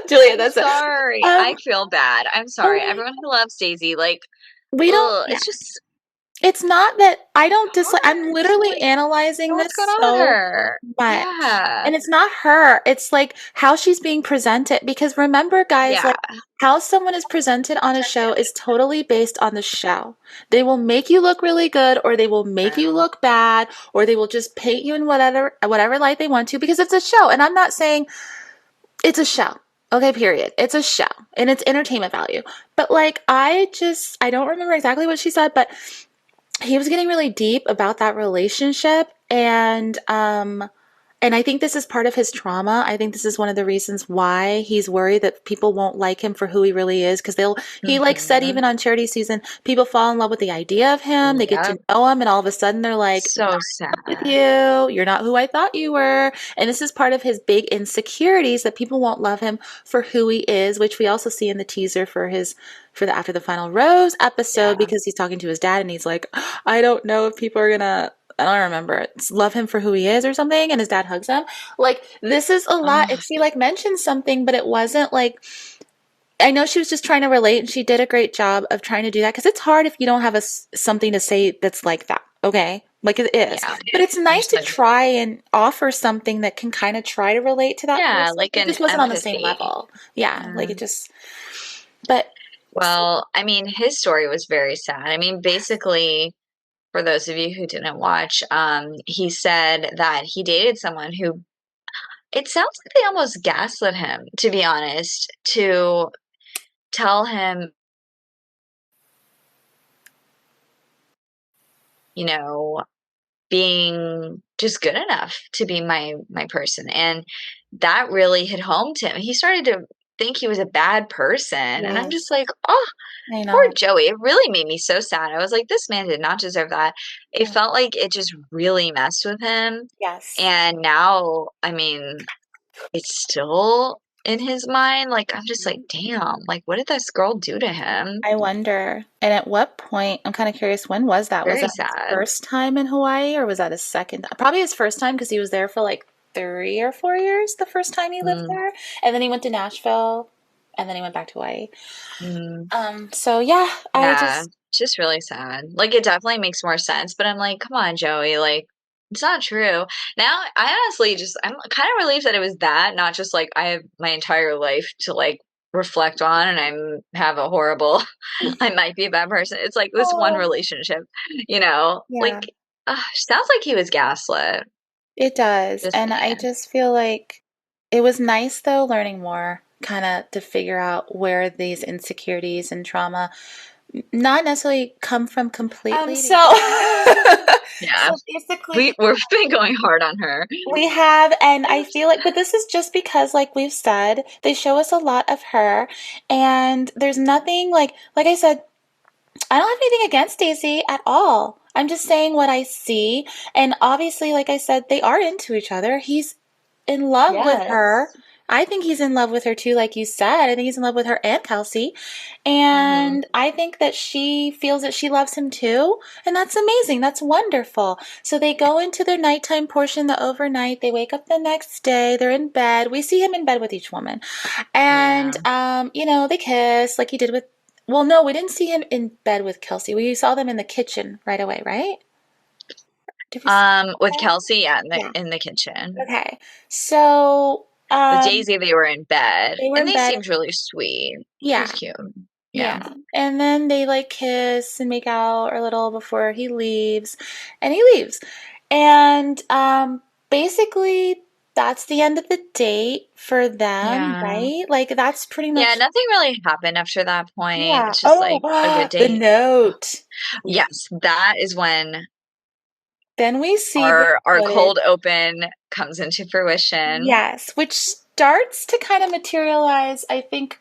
Julia, I'm that's it. sorry. I Um, feel bad. I'm oh sorry. my Everyone who loves Daisy, like, We don't, ugh, yeah. it's just It's not that I don't dislike, I'm hard. literally Like, analyzing what's going this on with so her? much. Yeah. And it's not her, it's like how she's being presented. Because remember, guys, Yeah. like how someone is presented on a show is totally based on the show. They will make you look really good, or they will make you True. look bad, or they will just paint you in whatever light they want to because it's a show. And I'm not saying it's a show. Okay, period. It's a show and it's entertainment value. But like I don't remember exactly what she said, but he was getting really deep about that relationship and I think this is part of his trauma. I think this is one of the reasons why he's worried that people won't like him for who he really is because he like said Hmm. even on charity season people fall in love with the idea of him, they get to Yep. know him and all of a sudden they're like So with sad. you. You're not who I thought you were. And this is part of his big insecurities that people won't love him for who he is, which we also see in the teaser for the After the Final Rose episode Yeah. because he's talking to his dad and he's like, I don't know if people are gonna I don't remember it. Love him for who he is or something, and his dad hugs him. Like this is a lot. Ugh. And she like mentioned something, but it wasn't like I know she was just trying to relate, and she did a great job of trying to do that because it's hard if you don't have something to say that's like that. Okay, like it is, Yeah. but it's nice to Understood. try and offer something that can kind of try to relate to that Yeah, person. like It an just wasn't on the same empathy. level. Yeah, like it Mm. just. But Well, I mean, his story was very sad. I mean, basically, for those of you who didn't watch, he said that he dated someone who it sounds like they almost gaslit him, to be honest, to tell him, you know, being just good enough to be my person. And that really hit home to him. He started to think he was a bad person. And I'm just yes, like, oh, I poor know. Joey. It really made me so sad. I was like, this man did not deserve that. It Yeah. felt like it just really messed with him. Yes. And now, I mean, it's still in his mind. Like, I'm just like, damn, like, what did this girl do to him? I wonder. And at what point, I'm kind of curious, when was that? Was Very that his sad. first time in Hawaii or was that his second? Probably his first time because he was there for like 3 or 4 years the first time he lived Mm, there. And then he went to Nashville and then he went back to Hawaii. mm. So yeah, I Yeah, just, just really sad. Like, it definitely makes more sense, but I'm like, come on, Joey, like, it's not true. Now, I honestly just, I'm kind of relieved that it was that, not just like I have my entire life to like reflect on and have a horrible, I might be a bad person. It's like this one oh, relationship, you know, yeah, like, sounds like he was gaslit. it does. Just And I saying. just feel like it was nice though learning more kind of to figure out where these insecurities and trauma not necessarily come from completely. Yeah, So basically, we've been going hard on her. we have, and I feel like, but this is just because, like we've said, they show us a lot of her, and there's nothing like I said, I don't have anything against Daisy at all. I'm just saying what I see, and obviously, like I said, they are into each other. He's in love with her. Yes. I think he's in love with her too, like you said. I think he's in love with her and Kelsey. Hmm. And I think that she feels that she loves him too. And that's amazing. That's wonderful. So they go into their nighttime portion, the overnight. They wake up the next day. They're in bed. We see him in bed with each woman. And, Yeah. they kiss like he did with, well, no, we didn't see him in bed with Kelsey. We saw them in the kitchen right away, right? Did we see With that? Kelsey, yeah, Yeah. in the kitchen. Okay. So, With Daisy, they were in bed, they were and in they bed. seemed really sweet. She was Yeah. cute. Yeah. Yeah. And then they like kiss and make out a little before he leaves. And he leaves. And basically that's the end of the date for them, Yeah. right? Like that's pretty Yeah, much nothing really happened after that point. yeah. It's just like a good Oh, the date. note. Yes, that is when Then we see the our footage. cold open comes into fruition. Yes, which starts to kind of materialize, I think,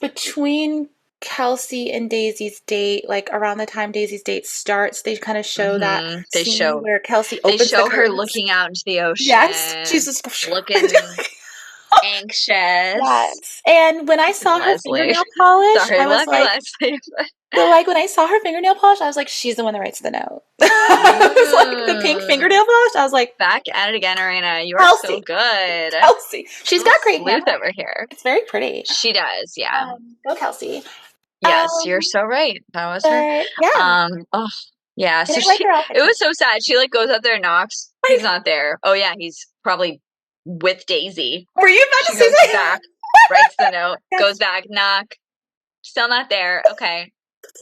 between Kelsey and Daisy's date, like around the time Daisy's date starts, they kind of show that Hmm. scene where Kelsey They opens the show her curtains. looking out into the Yes, ocean, Jesus. looking anxious. Yes. And when I And saw her Leslie. fingernail polish, Sorry, I was love you, like, Leslie. so like when I saw her fingernail polish, I was like, she's the one that writes the note. I was like the pink Ooh. fingernail polish. I was like, Back at it again, Arena. You are so Kelsey, good. Kelsey. She's Little got great sleuth handwriting. over here. It's very pretty. She does, yeah. Go Kelsey. Yes, you're Um, so right. That was her. but yeah, Oh, yeah. and So I like her it outfit too. was so sad. She like goes up there, knocks. I He's not there. Oh yeah, he's probably with Daisy. Were you about to She say goes that? back, writes the note, Yes. goes back, knock. Still not there. Okay,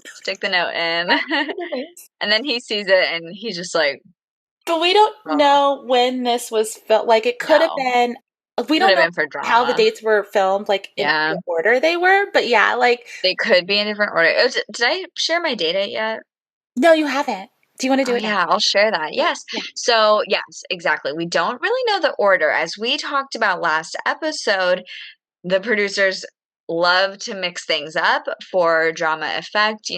stick the note in. And then he sees it and he's just like, But we don't oh, know when this was felt. Like it could have no. been. We Could don't have know been for how the drama. dates were filmed, like in Yeah. what order they were. But yeah, like They could be in different order. Oh, did I share my data yet? no, you haven't. Do you want to Oh do it now? yeah, I'll share that. Yeah. Yes. So, yes, exactly. We don't really know the order. As we talked about last episode, the producers love to mix things up for drama effect.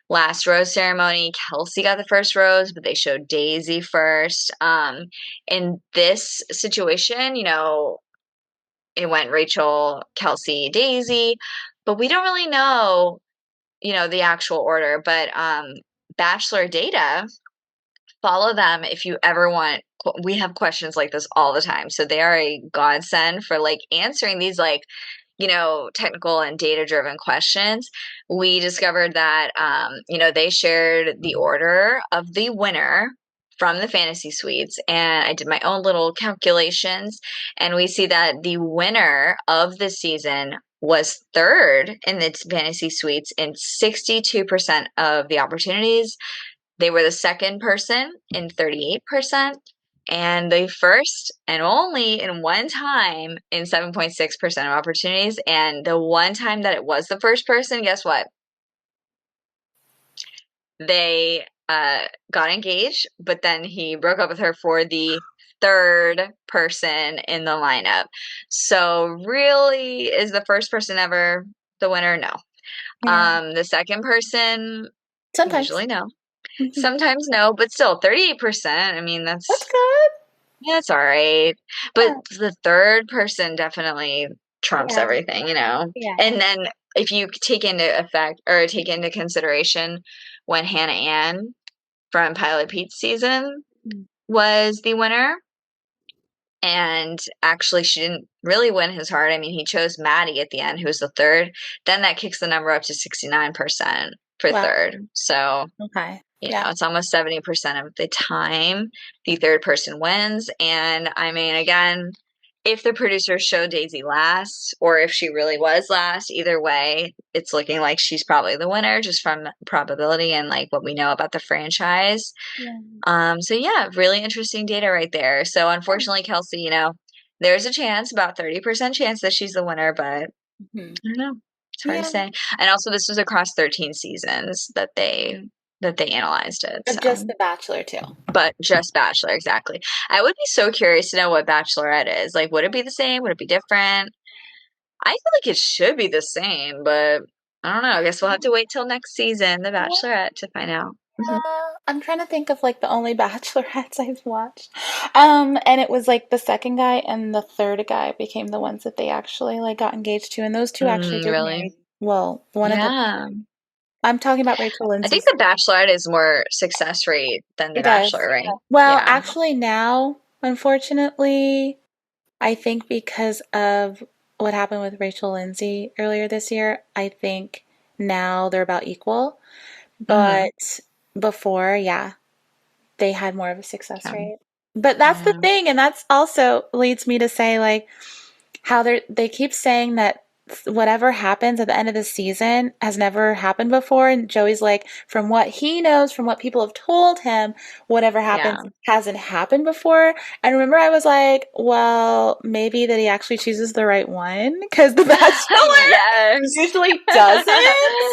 Last rose ceremony, Kelsey got the first rose, but they showed Daisy first. In this situation, it went Rachel, Kelsey, Daisy, but we don't really know, the actual order. But Bachelor data, follow them if you ever want. We have questions like this all the time, so they are a godsend for like answering these like technical and data driven questions. We discovered that they shared the order of the winner from the fantasy suites, and I did my own little calculations, and we see that the winner of the season was third in the fantasy suites in 62% of the opportunities. They were the second person in 38%, and the first and only in one time in 7.6% of opportunities. And the one time that it was the first person, guess what? They got engaged, but then he broke up with her for the third person in the lineup. So, really, is the first person ever the winner? No. Yeah. The second person, Sometimes. usually no. Mhm. Sometimes no, but still 38%. I mean, That's that's good. yeah, it's all right. But Yeah. the third person definitely. trumps Yeah. everything, you know? Yeah. And then if you take into effect or take into consideration when Hannah Ann from Pilot Pete's season Mm. was the winner, and actually she didn't really win his heart. I mean, he chose Maddie at the end, who was the third. Then that kicks the number up to 69% for Wow. third. So Okay. you Yeah. know, it's almost 70% of the time the third person wins. And I mean, again, if the producers show Daisy last, or if she really was last, either way, it's looking like she's probably the winner just from probability and like what we know about the franchise. Yeah. So yeah, really interesting data right there. So unfortunately, Kelsey, you know, there's a chance, about 30% chance that she's the winner, but I Mhm. don't know. It's hard to Yeah. say. And also this was across 13 seasons that they analyzed it. Of So, just The Bachelor too. but just Bachelor, exactly. I would be so curious to know what Bachelorette is. Like, would it be the same? Would it be different? I feel like it should be the same, but I don't know. I guess we'll have to wait till next season, The Bachelorette, to find out. Mhm. I'm trying to think of like the only Bachelorettes I've watched. And it was like the second guy and the third guy became the ones that they actually like got engaged to, and those two actually did Really? marry. Well, one of the Yeah. I'm talking about Rachel I think Lindsay's. The Bachelorette is more success rate than The It does. Bachelor, right? Well, Yeah. actually now, unfortunately, I think because of what happened with Rachel Lindsay earlier this year, I think now they're about equal. Hmm. But before, yeah, they had more of a success Okay. rate. But that's the Yeah. thing, and that's also leads me to say like how they keep saying that whatever happens at the end of the season has never happened before, and Joey's like, from what he knows, from what people have told him, whatever happens Yeah. hasn't happened before. And remember, I was like, well, maybe that he actually chooses the right one because The Bachelor Yes. usually doesn't.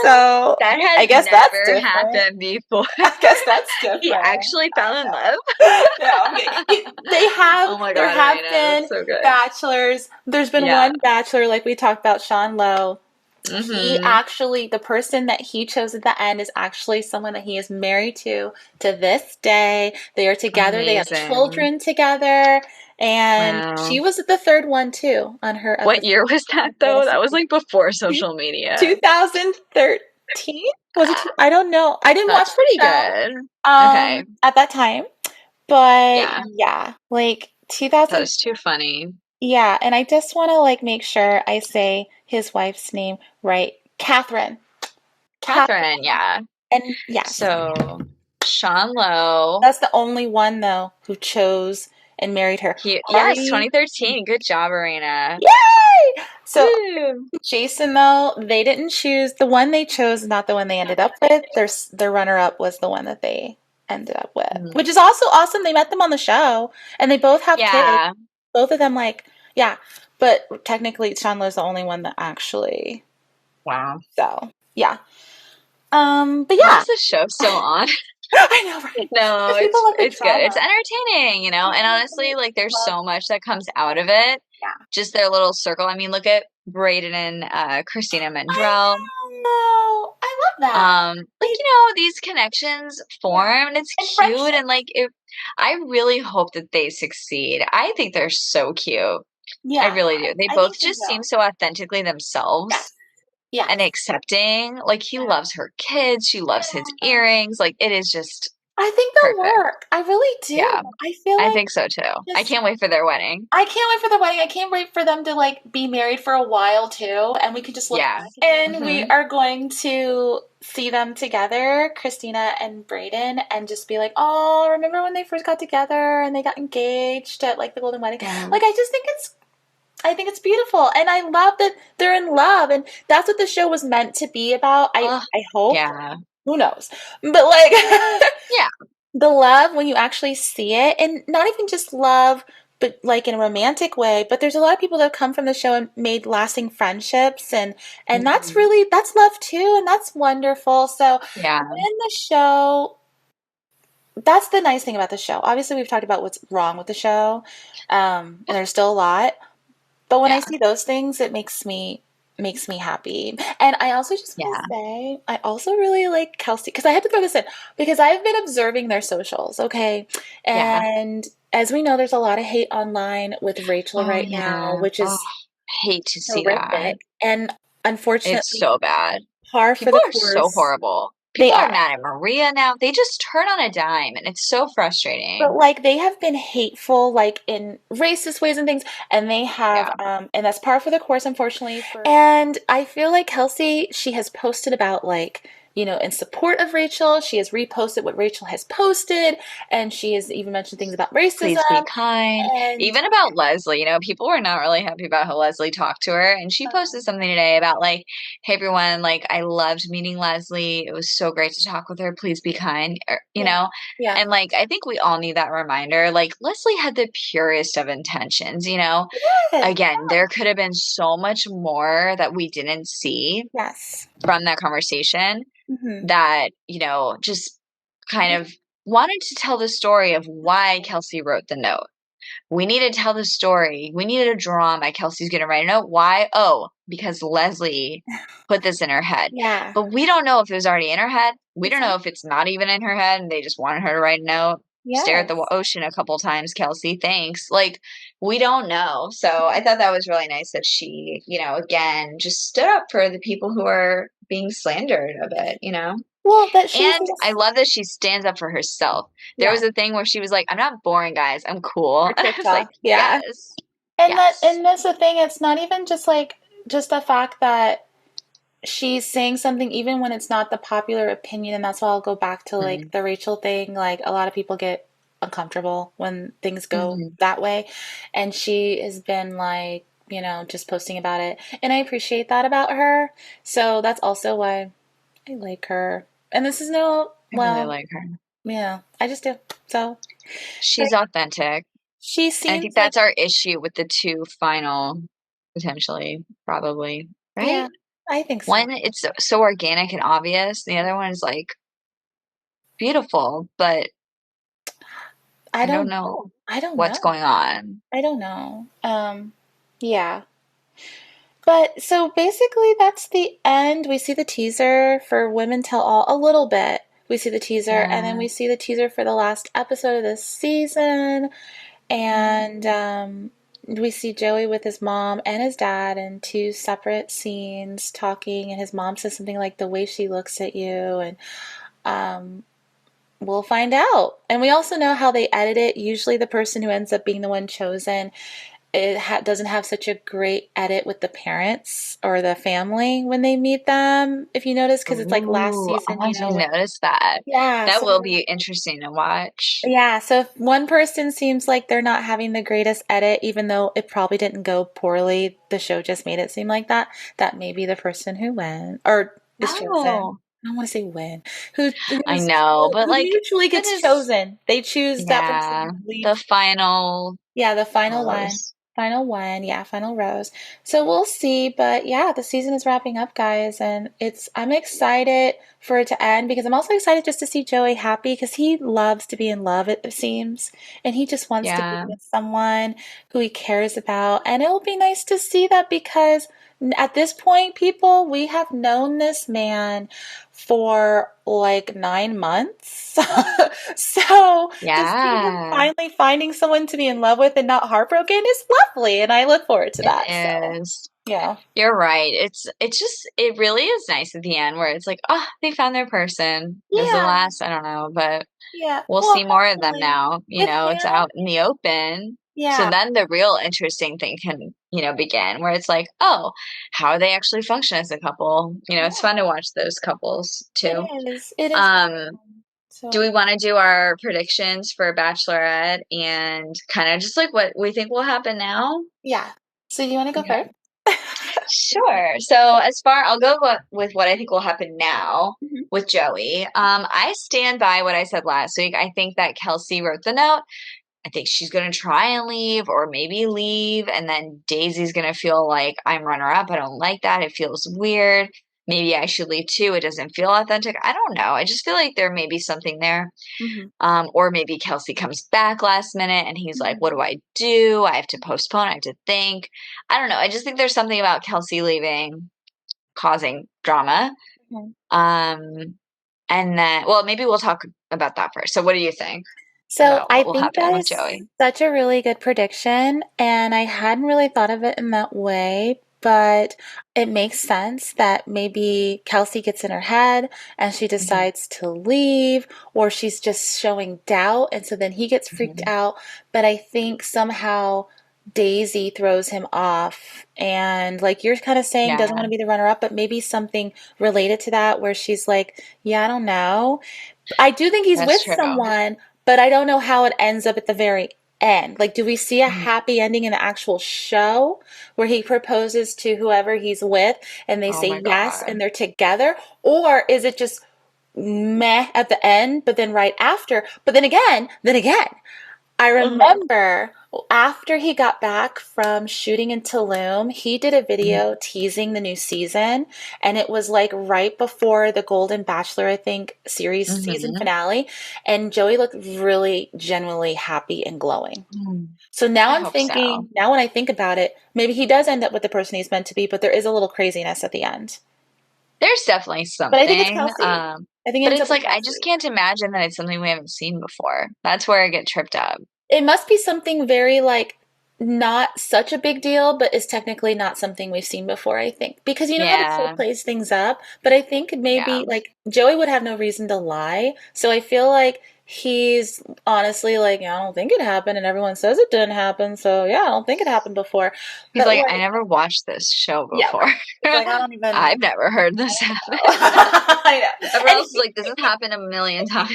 So That has I guess that's never different. happened before. I guess that's He different. actually I fell in know. love. No, I'm kidding. They have, Oh my there God, have Raina, that's been so good. bachelors. There's been Yeah. one bachelor, like we talked about, Sean Lowe. He Hmm. actually, the person that he chose at the end is actually someone that he is married to this day. They are together. They have Amazing. children together. And she Wow. was the third one too on her What episode year was that of though? Fantasy That was Suite. like before social media. 2013? Was it? I don't know. I didn't watch That's the pretty show good. Okay. at that time. But Yeah. yeah, like That 2000, is too funny. yeah, and I just want to like make sure I say his wife's name right. Catherine. Catherine. Catherine, yeah. And yes, So Sean Lowe. that's the only one though who chose and married her. Yes, Artie, 2013. Good job, Arena. yay! So Woo! Jason though, they didn't choose the one they chose, not the one they ended up with. Their runner up was the one that they ended up with, Mm. which is also awesome. They met them on the show, and they both have kids. Yeah. Both of them, like, yeah, but technically Chandler's the only one that actually, Wow. so yeah. But Why yeah, is this show still on? I know, right? No, Because people love the it's good. It's drama. entertaining, you know. And honestly, like there's Love, so much that comes out of it. yeah. Just their little circle. I mean, look at Braden and Christina I Mendrell. know. I love that. Like you know, these connections Yeah, form, and it's and cute. friendship. And like, if I really hope that they succeed. I think they're so cute. I Yeah, really do. They I both think they just seem will. so authentically Yes, themselves yes. and accepting. Like he Yeah. loves her kids, she loves his Yeah. earrings. Like it is just I think they'll perfect. work. I really do. Yeah, I feel I like think so too. I just can't wait for their wedding. I can't wait for the wedding. I can't wait for them to like be married for a while too, and we can just look Yeah. back and we Hmm. are going to see them together, Christina and Brayden, and just be like, "Oh, remember when they first got together and they got engaged at like the Golden Wedding?" Yeah. Like I think it's beautiful, and I love that they're in love, and that's what the show was meant to be about. Oh, I hope. yeah. Who knows? But like Yeah. the love when you actually see it, and not even just love but like in a romantic way, but there's a lot of people that have come from the show and made lasting friendships, and that's Hmm. really that's love too, and that's wonderful. So Yeah. when the show that's the nice thing about the show. Obviously we've talked about what's wrong with the show, and there's still a lot, but when I Yeah. see those things it makes me happy. And I also just want to Yeah. say, I also really like Kelsey because I had to throw this in because I've been observing their socials, okay? Yeah. And as we know, there's a lot of hate online with Rachel Oh right now, yeah. which Oh, is Hate to see that. horrific. And It's unfortunately, so bad. par for People the are so course, horrible. they People are are. mad at Maria now. They just turn on a dime, and it's so But frustrating. like they have been hateful, like in racist ways and things, and they have, Yeah, and that's par for the course, unfortunately. And I feel like Kelsey, she has posted about like, in support of Rachel. She has reposted what Rachel has posted, and she has even mentioned things about please be racism. kind. And Even about Leslie, people were not really happy about how Leslie talked to her. And she posted something today about like, hey everyone, like I loved meeting Leslie. It was so great to talk with her. Please be kind. yeah, yeah, And like I think we all need that reminder. Like Leslie had the purest of intentions. yes, Again, there could have been so much more that we didn't see yes. from that conversation Hmm. that, just kind of wanted to tell the story of why Kelsey wrote the note. We need to tell the story. We needed a drama. Kelsey's going to write a note. Why? Oh, because Leslie put this in her head. Yeah, But we don't know if it was already in her head. We don't know if exactly. it's not even in her head and they just wanted her to write a note. Stare at the Yes. ocean a couple times, Kelsey. Thanks. Like, we don't know. So I thought that was really nice that she, again, just stood up for the people who are being slandered a bit. Well, that she's And I love that she stands up for herself. There yeah, was a thing where she was like, I'm not boring, guys. I'm cool. for And I was like, TikTok. Yeah. yes, And yes. that's the thing, it's not even just like just the fact that she's saying something even when it's not the popular opinion, and that's why I'll go back to like Mm-hmm. the Rachel thing. Like a lot of people get uncomfortable when things go Mm-hmm. that way. And she has been like, just posting about it. And I appreciate that about her. So that's also why I like her. And this is no, I really well, like her. yeah, I just do. So, but She's authentic. she And I think seems like, that's our issue with the two final, potentially, probably, yeah, right? I think so. One, it's so organic and obvious. The other one is like beautiful, but I I don't don't know know. I don't what's know. going on. I don't know. Yeah. But so basically, that's the end. We see the teaser for Women Tell All a little bit. We see the teaser, and then Yeah. we see the teaser for the last episode of this season. And we see Joey with his mom and his dad in two separate scenes talking. And his mom says something like, the way she looks at you. And um, we'll find out. And we also know how they edit it. Usually, the person who ends up being the one chosen doesn't have such a great edit with the parents or the family when they meet them. If you notice, because it's like last Ooh, season, I didn't notice that. yeah. That So will be interesting to watch. yeah, so if one person seems like they're not having the greatest edit, even though it probably didn't go poorly, the show just made it seem like that. That may be the person who went or is chosen. Oh, I don't want to say when. I know, but Who like mutually that gets is, chosen. They choose that person yeah, who the leaves. final Yeah, the final one. rose. Final one. Yeah, final rose. So we'll see, but yeah, the season is wrapping up, guys, and I'm excited for it to end because I'm also excited just to see Joey happy because he loves to be in love, it seems, and he just wants to be Yeah, with someone who he cares about. And it will be nice to see that because at this point, people, we have known this man for like 9 months. So to see him yeah, finally finding someone to be in love with and not heartbroken is lovely, and I look forward to it that. So, is. yeah. You're right. It really is nice at the end where it's like, oh, they found their person. Does it Yeah. last? I don't know, but Yeah. we'll Well, see more of them hopefully now. with It's him, out in the open. So yeah. then the real interesting thing can, begin where it's like, oh, how do they actually function as a couple? It's fun Yeah. to watch those couples It too. is. It is really Um, fun. do we So, want to do our predictions for Bachelorette and kind of just like what we think will happen now? yeah. So, you want to go Okay. first? Sure. So I'll go with what I think will happen now Mhm. with Joey. I stand by what I said last week. I think that Kelsey wrote the note. I think she's gonna try and leave or maybe leave, and then Daisy's gonna feel like I'm runner up. I don't like that. It feels weird. Maybe I should leave too. It doesn't feel authentic. I don't know. I just feel like there may be something there. Mhm. Or maybe Kelsey comes back last minute and he's like, what Mhm. do I do? I have to postpone. I have to think. I don't know. I just think there's something about Kelsey leaving causing drama. Mhm. Um, and then, well, maybe we'll talk about that first. So, what do you think? So about I what will think happen that with is Joey. such a really good prediction, and I hadn't really thought of it in that way, but it makes sense that maybe Kelsey gets in her head and she Hmm. decides to leave, or she's just showing doubt, and so then he gets freaked Hmm. out. But I think somehow Daisy throws him off, and like you're kind of saying, doesn't want Yeah, to be the runner-up, but maybe something related to that where she's like, yeah, I don't know. I do think he's that's with true. someone, but I don't know how it ends up at the very end. Like, do we see a Mhm. happy ending in the actual show where he proposes to whoever he's with and they Oh say my yes God. and they're together? Or is it just meh at the end, but then right after? But then again, I Uh-huh. remember after he got back from shooting in Tulum, he did a Hmm. video teasing the new season, and it was like right before the Golden Bachelor, I think, series season Hmm. finale, and Joey looked really genuinely happy and glowing. Mm. So now I I'm hope so. thinking, now when I think about it, maybe he does end up with the person he's meant to be, but there is a little craziness at the end. There's definitely But I think it's something. Kelsey. I think it But ends up it's with like I just Kelsey. can't imagine that it's something we haven't seen before. That's where I get tripped up. It must be something very like not such a big deal, but is technically not something we've seen before, I think. Because you know how the show Yeah. plays things up, but I think Yeah. maybe like Joey would have no reason to lie. So I feel like he's honestly like, yeah, I don't think it happened, and everyone says it didn't happen. So yeah, I don't think it happened before. He's But like, I like, never watched this show yeah, before. right. He's like, I don't even I've never heard I this don't happen. know. I know. Everyone And else is like, this has happened a million times.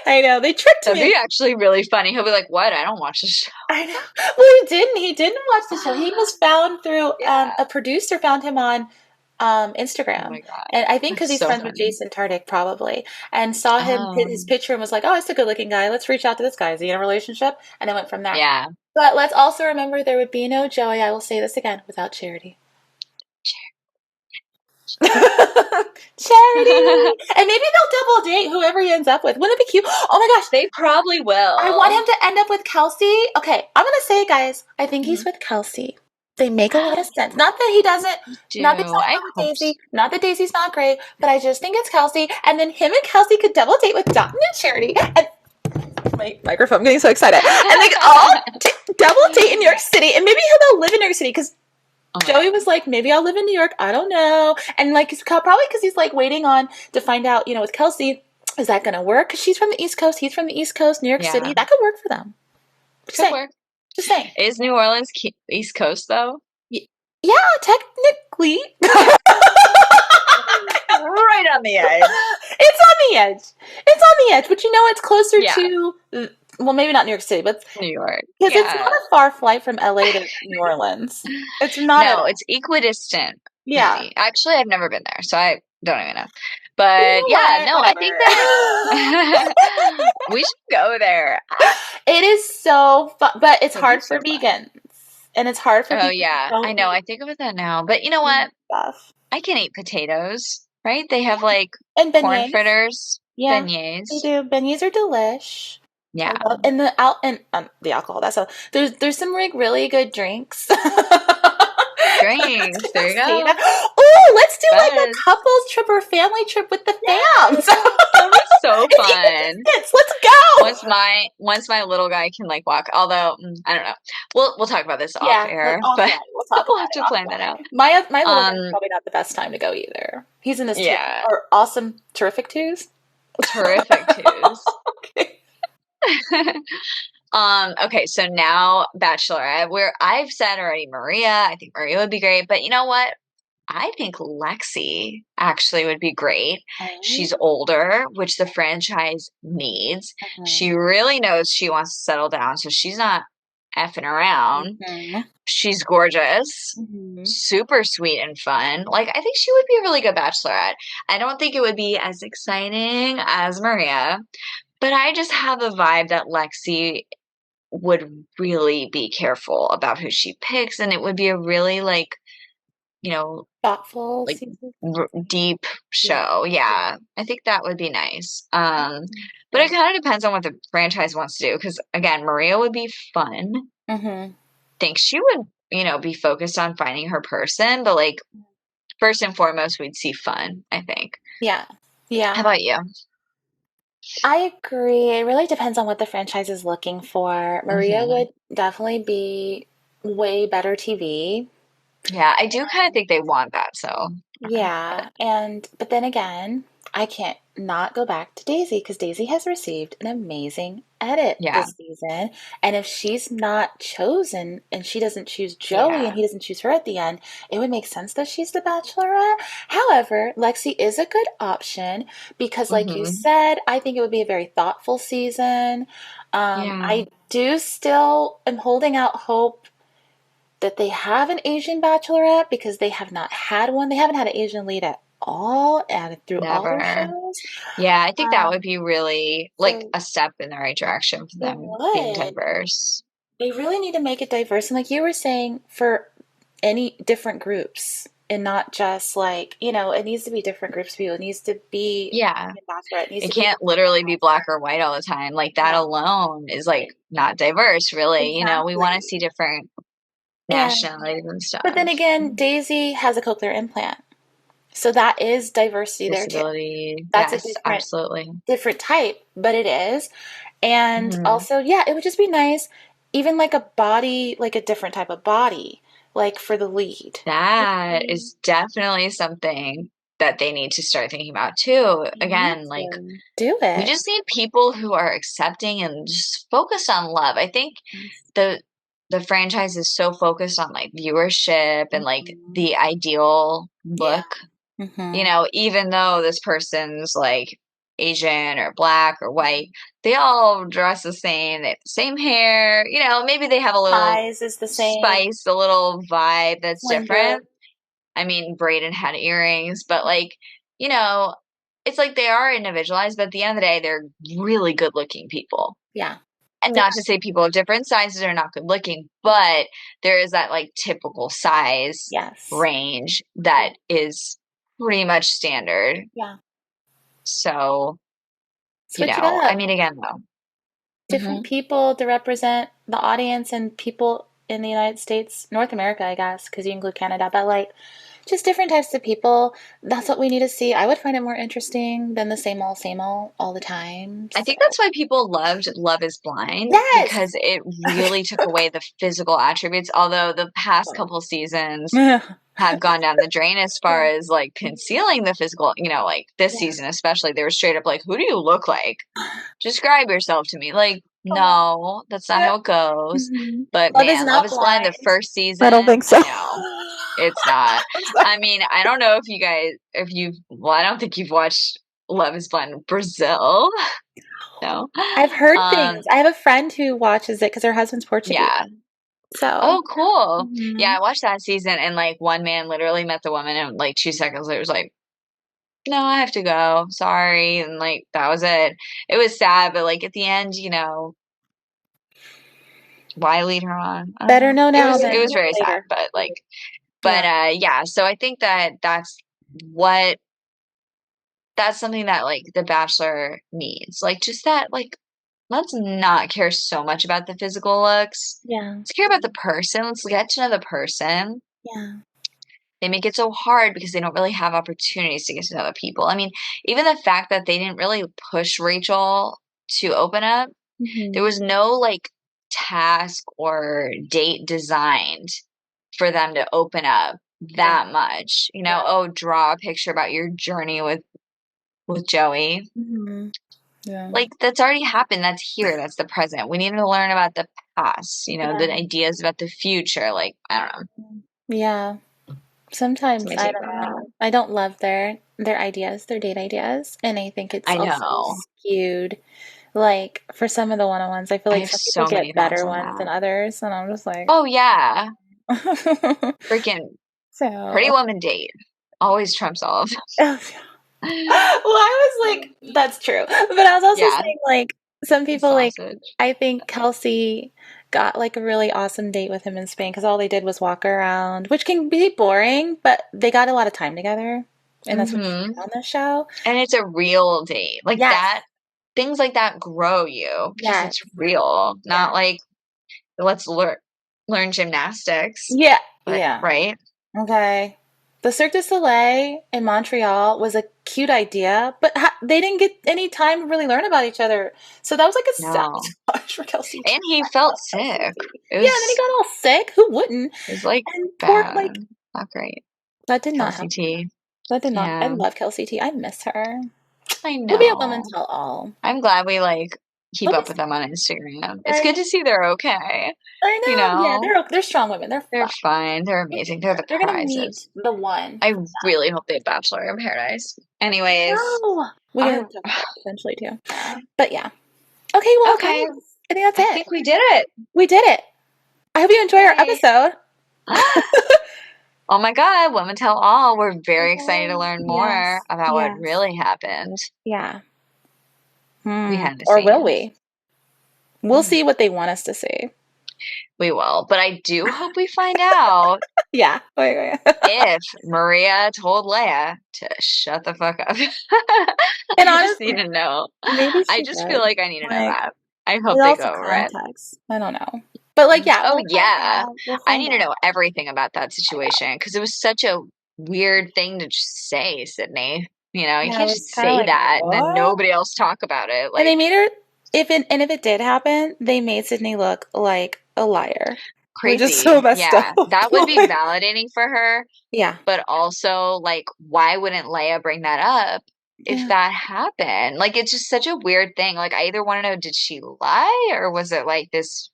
I know. They tricked That'd me. be actually really funny. He'll be like, what? I don't watch this show. I know. Well, he didn't. He didn't watch the show. He was found through Yeah. a producer found him on Oh Instagram, my God. and I think because That's he's so friends with funny. Jason Tardik probably, and saw him his Um, picture and was like, "Oh, it's a good-looking guy. Let's reach out to this guy. Is he in a relationship?" And it went from there. yeah. But let's also remember there would be no Joey. I will say this again without Charity. Charity, and maybe they'll double date whoever he ends up with. Wouldn't it be cute? Oh my gosh, They probably I want will. him to end up with Kelsey. Okay, I'm gonna say it, guys. I think he's Mhm. with Kelsey. They make a lot of sense. Not that he doesn't, Do not that he's not in I love with hope Daisy, so. not that Daisy's not great, but I just think it's Kelsey. And then him and Kelsey could double date with Dotton and Charity. And my microphone, I'm getting so excited. And they could all double date in New York City. And maybe they'll live in New York City because Oh my Joey God. was like, maybe I'll live in New York. I don't know. And like, probably because he's like waiting on to find out, with Kelsey, is that going to work? Because she's from the East Coast, he's from the East Coast, New York City. Yeah. That could work for them. Just Could saying. work. Just saying. Is New Orleans East Coast though? Y- Yeah, technically. Right on the edge. It's on the edge. It's on the edge, but it's closer Yeah. to, well, maybe not New York City, but New York. because it's not Yeah. a far flight from LA to New Orleans. It's not at No, all. it's equidistant, Yeah. maybe. Actually, I've never been there, so I don't even know. You But know yeah, what? no, I think that Whatever. we should go there. It is so fun, but it's That'd be hard for so fun. vegans. And it's hard for Oh people who yeah, I don't know. eat I think about that now. But you know meat what? stuff. I can eat potatoes, right? They have like And corn beignets. fritters, Yeah, they beignets. do. Beignets are delish. I Yeah. love and the alcohol. That's all. There's some like really good drinks. Drinks. There you go. Oh, let's do like a Buzz. couples trip or family trip with the fams. Yes. That'd be so It's fun. equidistance. Let's go. Once my little guy can like walk, although I don't know. We'll talk about this off Yeah, air, but offline. We'll talk we'll about have it to plan that offline. out. My little guy's Um, probably not the best time to go either. He's in his yeah, or awesome, terrific twos. terrific twos. Okay. Okay, so now Bachelorette, where I've said already Maria, I think Maria would be great, but you know what? I think Lexi actually would be great. She's Oh. older, which the franchise needs. She Mhm. really knows she wants to settle down, so she's not effing around. Mhm. She's gorgeous, Mhm. super sweet and fun. Like, I think she would be a really good Bachelorette. I don't think it would be as exciting as Maria, but I just have a vibe that Lexi would really be careful about who she picks, and it would be a really you know, Thoughtful like season. deep Yeah. show. Yeah. Yeah, I think that would be nice. But Yeah. it kind of depends on what the franchise wants to do. Because again, Maria would be fun. Mhm. Think she would, be focused on finding her person, but like first and foremost, we'd see fun. I think. Yeah. How Yeah. about you? I agree. It really depends on what the franchise is looking for. Maria Hmm. would definitely be way better TV. Yeah, I do kind of think they want that, so. But Yeah, and but then again, I can't not go back to Daisy because Daisy has received an amazing edit yeah, this season. And if she's not chosen and she doesn't choose Joey and yeah. he doesn't choose her at the end, it would make sense that she's the Bachelorette. However, Lexi is a good option because, like you Hmm. said, I think it would be a very thoughtful season. Yeah, I do still am holding out hope that they have an Asian bachelorette because they have not had one. They haven't had an Asian lead at all and through all their never. shows. Yeah, I think that would Um, be really like so a step in the right direction for it them being would. diverse. They really need to make it diverse. And like you were saying, for any different groups and not just like, it needs to be different groups of people. It needs to be Yeah. a bachelorette. It needs It to be a can't female literally be black or bachelorette. white all the time. Like that No, alone is like not diverse, really. We want to exactly. see different And nationalities and but then stuff. again, Daisy has a cochlear implant. So that is diversity there too. Disability. That's a Yes, different absolutely. different type, but it is. And Hmm. also, yeah, it would just be nice, even like a body, like a different type of body, like for the lead. That is definitely something that they need to start thinking about too. You need Again, like to do we it. just need people who are accepting and just focused on love. I think the the franchise is so focused on like viewership and like Mhm. the ideal Yeah. look, Hmm. even though this person's like Asian or black or white, they all dress the same, they have the same hair, maybe they have a little Size is the same. spice, a little vibe that's Slender. different. I mean, Brayden had earrings, but like, you know, it's like they are individualized, but at the end of the day, they're really good looking people. Yeah. And They not are. to say people of different sizes are not good looking, but there is that like typical size Yes. range that is pretty much standard. Yeah. So, Switch it I up. mean, again, though. Different Hmm. people to represent the audience and people in the United States, North America, I guess, because you include Canada, but like just different types of people. That's what we need to see. I would find it more interesting than the same old all the time. I So, think that's why people loved Love is Blind yes. because it really took away the physical attributes. Although the past couple seasons Yeah. have gone down the drain as far as like concealing the physical, like this Yeah. season especially, they were straight up like, "Who do you look like? Describe yourself to me." Like, Oh, no, that's not yeah. how it goes. Mhm. But Love is man, Love not is Blind, the blind. first I don't season, think so. I know. It's not. I'm sorry. I mean, I don't know if you guys, if you've, well, I don't think you've watched Love is Blind Brazil. No. I've heard Um, things. I have a friend who watches it because her husband's Portuguese. yeah. So, Oh, cool. Yeah, mhm. I watched that season and like one man literally met the woman and like 2 seconds later was like, "No, I have to go. Sorry." And like that was it. It was sad, but like at the end, why lead her on? I don't Better know. know It now was it than was very sad, later. but like but Yeah. yeah, so I think that what that's something that like The Bachelor needs. Like just that like let's not care so much about the physical looks. Yeah. Let's care about the person. Let's get to know the person. Yeah. They make it so hard because they don't really have opportunities to get to know other people. I mean, even the fact that they didn't really push Rachel to open up, there Hmm. was no like task or date designed for them to open up Yeah. that much. Yeah. Oh, draw a picture about your journey with Joey. Hmm. Yeah. Like that's already happened. That's here. That's the present. We need to learn about the past, Yeah. the ideas about the future. Like, I don't know. Yeah. That's Sometimes my I take don't on that. know. I don't love their ideas, their date ideas, and I think it's I also know. skewed. Like for some of the one-on-ones, I feel I like have some people so many get thoughts better on ones than that. others, and I'm just like, Oh yeah. Freaking Pretty so. Woman date. Always trumps all of Well, them. I was like, that's true. But I was also Yeah, saying, like, some the people, like, sausage. I think Kelsey got like a really awesome date with him in Spain because all they did was walk around, which can be boring, but they got a lot of time together. And that's what you Hmm. need on the show. And it's a real date. Like Yes, that, things like that grow you because yes, it's real. yeah, Not like let's learn gymnastics, yeah, but yeah. right? Okay. The Cirque du Soleil in Montreal was a cute idea, but they didn't get any time to really learn about each other. So that was like a No. sabotage for Kelsey T. And he I felt love Kelsey sick. T. Yeah, and then he got all sick. Who wouldn't? It was like And poor, like, bad. Not great. that did not Kelsey happen. T. That did not. I Yeah. love Kelsey T. I miss her. I We'll be a woman know. tell all. I'm glad we like keep We'll be up with them on Instagram. It's good right. to see they're okay. I You know. Yeah, know, they're strong women. They're they're fine. fine. They're amazing. They're the They're gonna meet prizes. the one. I really hope they have Bachelor in Paradise. Anyways, No, we're gonna our, talk about it eventually too. yeah. But yeah. Okay, well, Okay, guys, I think I that's it. think we did it. We did it. I hope you enjoy our Yay. episode. Oh my God, Women Tell All. We're very excited to learn more Yes. about what Yes. really happened Yeah. behind the Or will scenes. we? We'll see what they want us to see. We will, but I do hope we find out Yeah. Wait. if Maria told Leia to shut the fuck up. And I just need honestly, to know. maybe I she just feel did. like I need to know Like, that. I hope it they also go over it. context. I don't know. But like, yeah, Oh we'll find yeah. out. We'll I find need to out. know everything about that situation because it was such a weird thing to just say, Sydney. You know, you Yeah, it can't was just kind of say like, that and then what? nobody else talk about it. And they Like made her, if it did happen, they made Sydney look like a liar, which is so crazy. messed up. Yeah. That would be Like, validating for her. yeah. But also, like, why wouldn't Leia bring that up if Yeah. that happened? Like, it's just such a weird thing. Like, I either want to know, did she lie or was it like this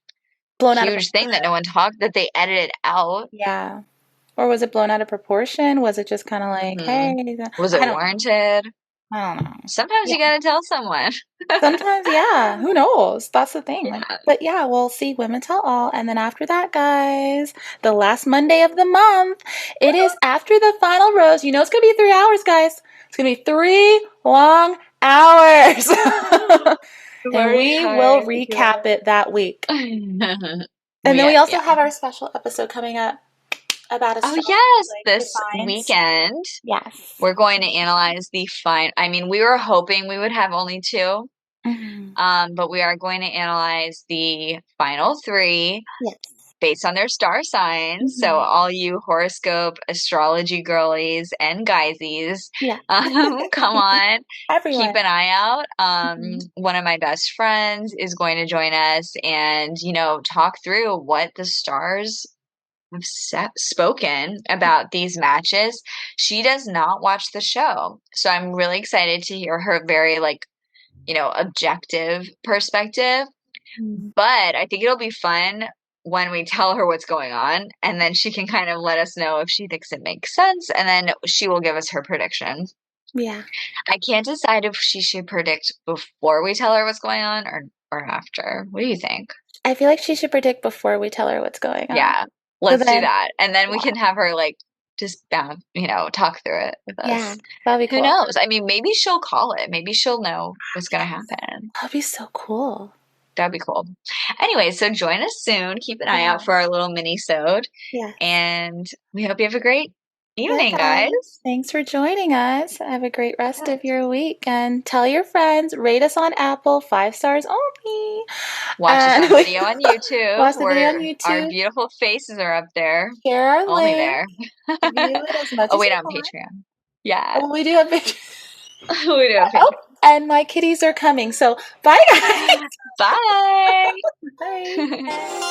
Blown out of huge thing that no one talked that they edited out? yeah. Or was it blown out of proportion? Was it just kind of like, Hmm. hey, Was I it don't know. warranted? I don't know. Sometimes Yeah. you gotta tell someone. Sometimes, yeah. Who knows? That's the thing. Like, Yeah. but yeah, we'll see Women Tell All. And then after that, guys, the last Monday of the month, it is after the final rose. You know it's gonna be 3 hours, guys. It's gonna be 3 long hours. I'm And already we will tired. recap it that week. And then Yeah, we also yeah. have our special episode coming up about Oh, astrology, yes, like the this signs. weekend Yes. we're going to analyze the fine. I mean, we were hoping we would have only two. Mhm. But we are going to analyze the final three Yes. based on their star signs. So Mhm. all you horoscope, astrology girlies and guysies, Yeah. come on, keep Everyone. an eye out. Mhm. One of my best friends is going to join us and, talk through what the stars have spoken about these matches. She does not watch the show. So I'm really excited to hear her very objective perspective. Mhm. But I think it'll be fun when we tell her what's going on, and then she can kind of let us know if she thinks it makes sense, and then she will give us her prediction. Yeah. I can't decide if she should predict before we tell her what's going on or after. What do you think? I feel like she should predict before we tell her what's going on. Yeah, So let's do then, that. And then we yeah, can have her like just talk through it with yeah, us. that'd be Who cool. knows? I mean, maybe she'll call it. Maybe she'll know what's going to Yes, happen. that'd be so cool. That'd be cool. Anyway, so join us soon. Keep an eye out for Yes, our little mini-sode. yes. And we hope you have a great Yeah, evening, guys. guys. Thanks for joining us. Have a great rest Yeah. of your week and tell your friends, rate us on Apple, 5 stars only. Watch us And on video on YouTube watch the video on where our YouTube, beautiful faces are up there. share our Only link, there. view it as much Oh, as wait, you on want. Patreon. Yeah. Oh, we do have pictures. We do have Oh, Patreon. and my kitties are coming. So bye, guys. Bye. Bye.